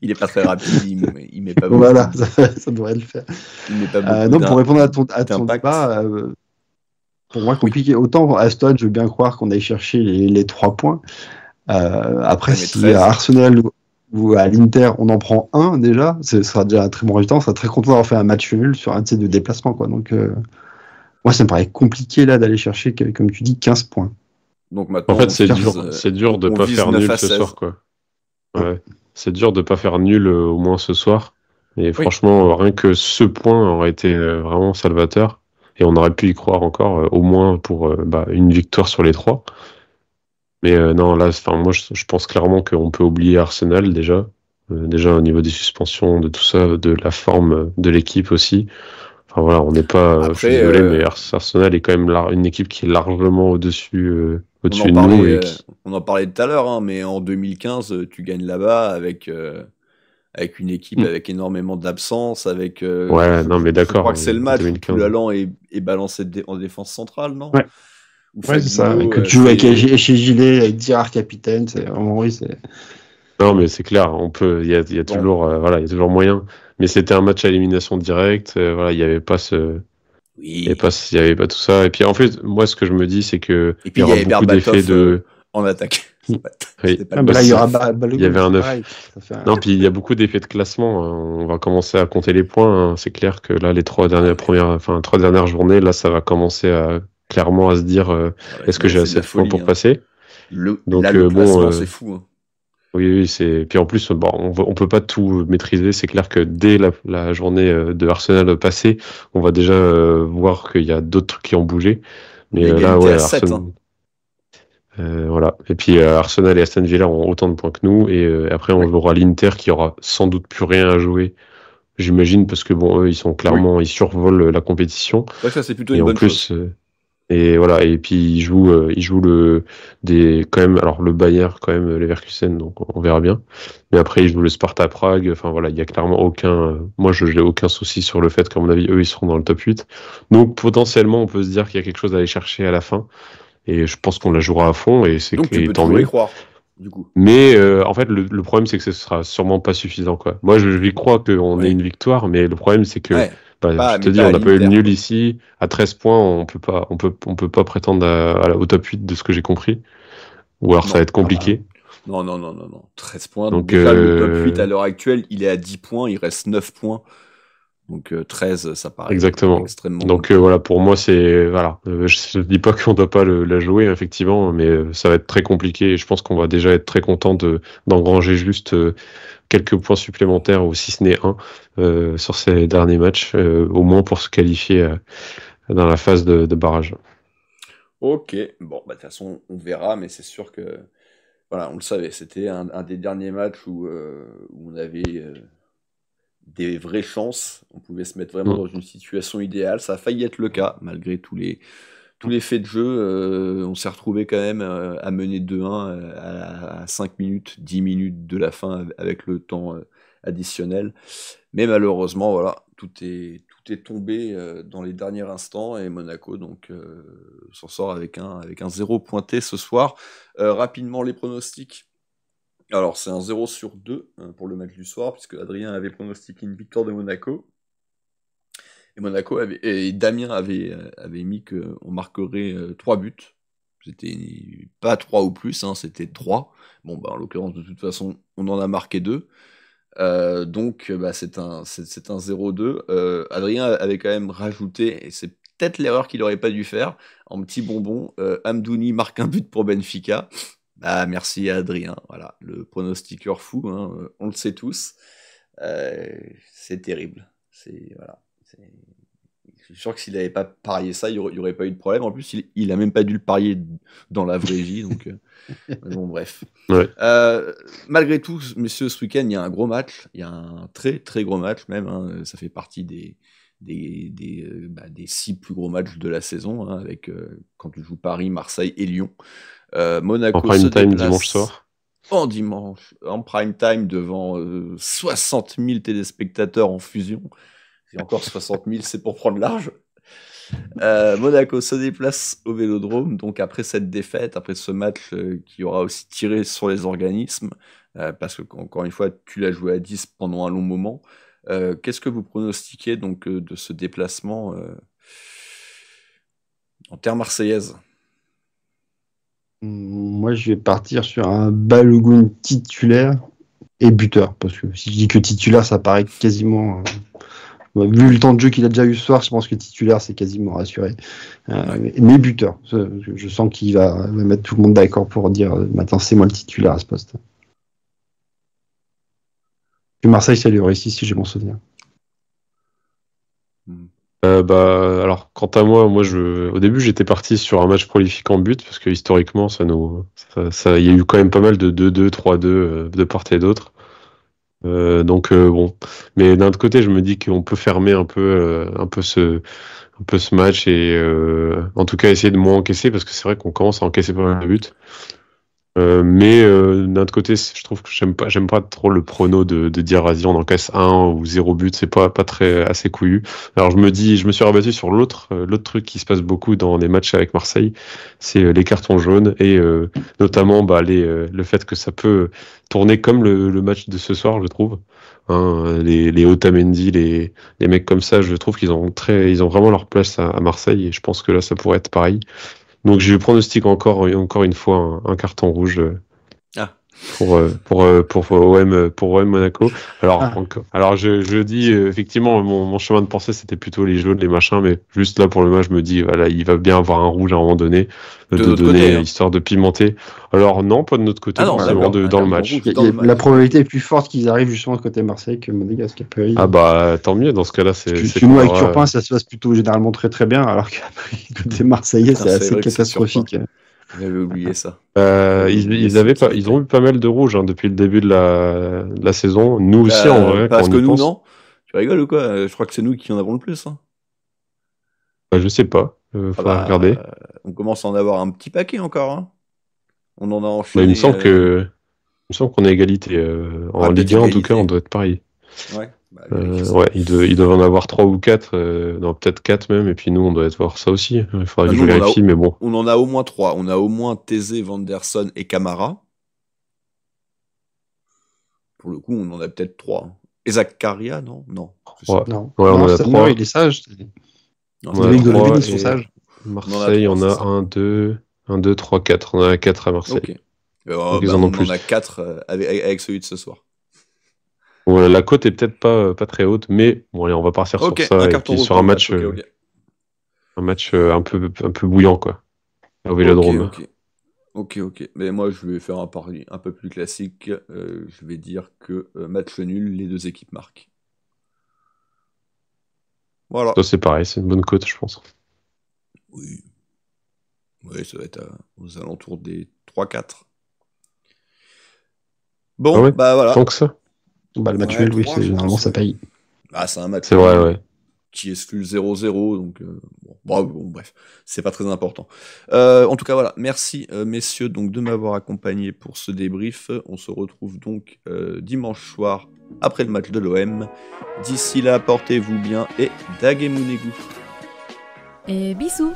Il est pas très rapide, il met pas beaucoup. Voilà, ça devrait le faire. Il met pas beaucoup. Non, pour répondre à ton débat, pour moi, compliqué. Autant à Aston, je veux bien croire qu'on aille chercher les 3 points. Après, si à Arsenal ou à l'Inter, on en prend un déjà, ce sera déjà un très bon résultat. On sera très content d'avoir fait un match nul sur un de ces 2 déplacements, quoi. Donc, moi, ça me paraît compliqué là d'aller chercher, comme tu dis, 15 points. Donc maintenant, en fait, c'est dur de pas faire nul ce soir, quoi. Ouais. C'est dur de pas faire nul au moins ce soir. Et franchement, rien que ce point aurait été vraiment salvateur. Et on aurait pu y croire encore, au moins pour une victoire sur les 3. Mais non, là, moi, je pense clairement qu'on peut oublier Arsenal déjà. Déjà au niveau des suspensions, de tout ça, de la forme de l'équipe aussi. Enfin voilà, on n'est pas... je suis désolé, mais Arsenal est quand même une équipe qui est largement au-dessus de nous. On en parlait tout à l'heure, hein, mais en 2015, tu gagnes là-bas avec une équipe avec énormément d'absence, avec... non, mais d'accord. Je crois que c'est le match où Poulallan est balancé en défense centrale, non? Ouais, c'est ça. Que tu joues chez Gilet, avec Diarra capitaine, c'est vraiment Non, mais c'est clair, il y a toujours, il y a toujours moyen. Mais c'était un match à élimination directe, il n'y avait pas il y avait pas tout ça. Et puis en fait, moi, ce que je me dis, c'est que il y aura beaucoup d'effets en attaque. Là, il y aura il y avait un 9. Non, puis il y a beaucoup d'effets de classement. On va commencer à compter les points. C'est clair que là, les 3 dernières journées, là, ça va commencer clairement à se dire est-ce que j'ai assez de points pour passer. Donc le classement, c'est fou. Hein. Oui, c'est. Puis en plus, on peut pas tout maîtriser. C'est clair que dès la journée de Arsenal passée, on va déjà voir qu'il y a d'autres trucs qui ont bougé. Mais là, Arsenal. Voilà. Et puis Arsenal et Aston Villa ont autant de points que nous. Et après, on jouera l'Inter qui aura sans doute plus rien à jouer. J'imagine parce que eux, ils sont clairement, ils survolent la compétition. Ouais, ça c'est plutôt une bonne chose. Et voilà, et puis ils jouent quand même, alors le Bayern quand même, Leverkusen, donc on verra bien. Mais après ils jouent le Sparta Prague. Enfin voilà, il y a clairement moi je n'ai aucun souci sur le fait qu'à mon avis eux ils seront dans le top 8. Donc potentiellement on peut se dire qu'il y a quelque chose à aller chercher à la fin. Et je pense qu'on la jouera à fond et c'est donc tu peux tant mieux. Y croire. Du coup. Mais en fait le problème c'est que ce sera sûrement pas suffisant, quoi. Moi je crois qu'on ait une victoire, mais le problème c'est que je te dis, on n'a pas eu le nul ici. À 13 points, on peut pas prétendre au top 8 de ce que j'ai compris. Ou alors ça va être compliqué. Non. 13 points. Donc, déjà, le top 8 à l'heure actuelle, il est à 10 points. Il reste 9 points. Donc 13, ça paraît extrêmement Donc voilà, pour moi, c'est... Voilà. Je ne dis pas qu'on ne doit pas la jouer, effectivement, mais ça va être très compliqué. Et je pense qu'on va déjà être très content d'engranger juste... quelques points supplémentaires, ou si ce n'est un, sur ces derniers matchs, au moins pour se qualifier dans la phase de barrage. Ok, bon, de toute façon, on verra, mais c'est sûr que, voilà, on le savait, c'était un des derniers matchs où on avait des vraies chances, on pouvait se mettre vraiment dans une situation idéale, ça a failli être le cas, malgré tous les faits de jeu, on s'est retrouvé quand même à mener 2-1 à 5 minutes, 10 minutes de la fin avec le temps additionnel. Mais malheureusement, voilà, tout est tombé dans les derniers instants et Monaco donc s'en sort avec un 0 pointé ce soir. Rapidement, les pronostics. Alors, c'est un 0 sur 2 pour le match du soir, puisque Adrien avait pronostiqué une victoire de Monaco. Et Damien avait mis qu'on marquerait 3 buts. C'était pas 3 ou plus, c'était 3. Bon, en l'occurrence, de toute façon, on en a marqué 2. Donc, c'est un 0-2. Adrien avait quand même rajouté, et c'est peut-être l'erreur qu'il n'aurait pas dû faire. En petit bonbon, Amdouni marque un but pour Benfica. Bah, merci à Adrien, voilà, le pronostiqueur fou, hein, on le sait tous. C'est terrible. Voilà. Je suis sûr que s'il n'avait pas parié ça, il n'y aurait pas eu de problème. En plus, il n'a même pas dû le parier dans la vraie vie. Donc, bon, bref. Ouais. Malgré tout, messieurs, ce week-end, il y a un gros match. Il y a un très, très gros match même. Hein. Ça fait partie des 6 plus gros matchs de la saison, hein, avec quand tu joues Paris, Marseille et Lyon. Monaco en prime time déplace dimanche soir. En prime time devant 60 000 téléspectateurs en fusion. Et encore 60 000, c'est pour prendre large. Monaco se déplace au Vélodrome, donc après cette défaite, après ce match qui aura aussi tiré sur les organismes, parce que encore une fois, tu l'as joué à 10 pendant un long moment. Qu'est-ce que vous pronostiquez donc de ce déplacement en terre marseillaise? Moi, je vais partir sur un Balogun titulaire et buteur, parce que si je dis que titulaire, ça paraît quasiment... vu le temps de jeu qu'il a déjà eu ce soir, je pense que titulaire, c'est quasiment rassuré. Mais buteur, je sens qu'il va mettre tout le monde d'accord pour dire maintenant c'est moi le titulaire à ce poste. Et Marseille, ça lui réussi si j'ai bon souvenir. Alors, quant à moi, au début, j'étais parti sur un match prolifique en but, parce que historiquement, il y a eu quand même pas mal de 2-2, 3-2 de part et d'autre. Bon, mais d'un autre côté, je me dis qu'on peut fermer un peu ce match et en tout cas essayer de moins encaisser, parce que c'est vrai qu'on commence à encaisser pas mal de buts. Mais d'un autre côté, je trouve que j'aime pas trop le prono de dire vas-y on encaisse 1 ou 0 but, c'est pas assez couillu. Alors je me suis rabattu sur l'autre truc qui se passe beaucoup dans les matchs avec Marseille, c'est les cartons jaunes et notamment le fait que ça peut tourner comme le match de ce soir, je trouve. Hein, les Otamendi, les mecs comme ça, je trouve qu'ils ont vraiment leur place à Marseille et je pense que là ça pourrait être pareil. Donc je pronostique encore une fois un carton rouge pour OM Monaco. Alors je dis effectivement mon chemin de pensée c'était plutôt les jaunes, les machins, mais juste là pour le match je me dis voilà il va bien avoir un rouge à un moment donné de donner côté, histoire de pimenter. Alors non pas de notre côté forcément dans le match. La probabilité est plus forte qu'ils arrivent justement de côté Marseille que Monégasque a priori. Ah bah tant mieux dans ce cas-là c'est nous avec Turpin ça se passe plutôt généralement très très bien alors qu'après côté Marseillais c'est assez catastrophique. J'avais oublié ça. Ils ont eu pas mal de rouges depuis le début de la saison. Nous aussi, en vrai. Parce que nous, non. Tu rigoles ou quoi? Je crois que c'est nous qui en avons le plus. Hein. Je sais pas. Faudra regarder. On commence à en avoir un petit paquet encore. Hein. On en a enchaîné. Il me semble qu'on a égalité. En Ligue 1, en tout cas, on doit être pareil. Ouais. Ils doivent en avoir 3 ou 4, peut-être 4 même, et puis nous on doit être voir ça aussi. Il faudrait que je vérifie, mais bon. On en a au moins 3. On a au moins Thésée, Vanderson et Camara. Pour le coup, on en a peut-être 3. Et Zakaria, non? Non. Ouais, on en a 3. Il est sage. On a 3 ils sont sages. Marseille, on a 1, 2, 3, 4. On en a 4 à Marseille. Okay. Donc, on en a 4 avec celui de ce soir. Bon, la cote est peut-être pas très haute, mais bon, allez, on va partir sur ça et puis sur un match, un match un peu bouillant quoi, au Vélodrome. Ok. Mais moi, je vais faire un pari un peu plus classique. Je vais dire que match nul, les deux équipes marquent. Voilà. Ça c'est pareil, c'est une bonne cote, je pense. Oui, ça va être aux alentours des 3-4. Bon, voilà. Tant que ça. Le match nul, oui, généralement ça paye. C'est un match c'est vrai, ouais. Qui exclut le 0-0, donc bref, c'est pas très important. En tout cas, voilà, merci messieurs donc, de m'avoir accompagné pour ce débrief. On se retrouve donc dimanche soir après le match de l'OM. D'ici là, portez-vous bien et Dagemunegu. Et bisous.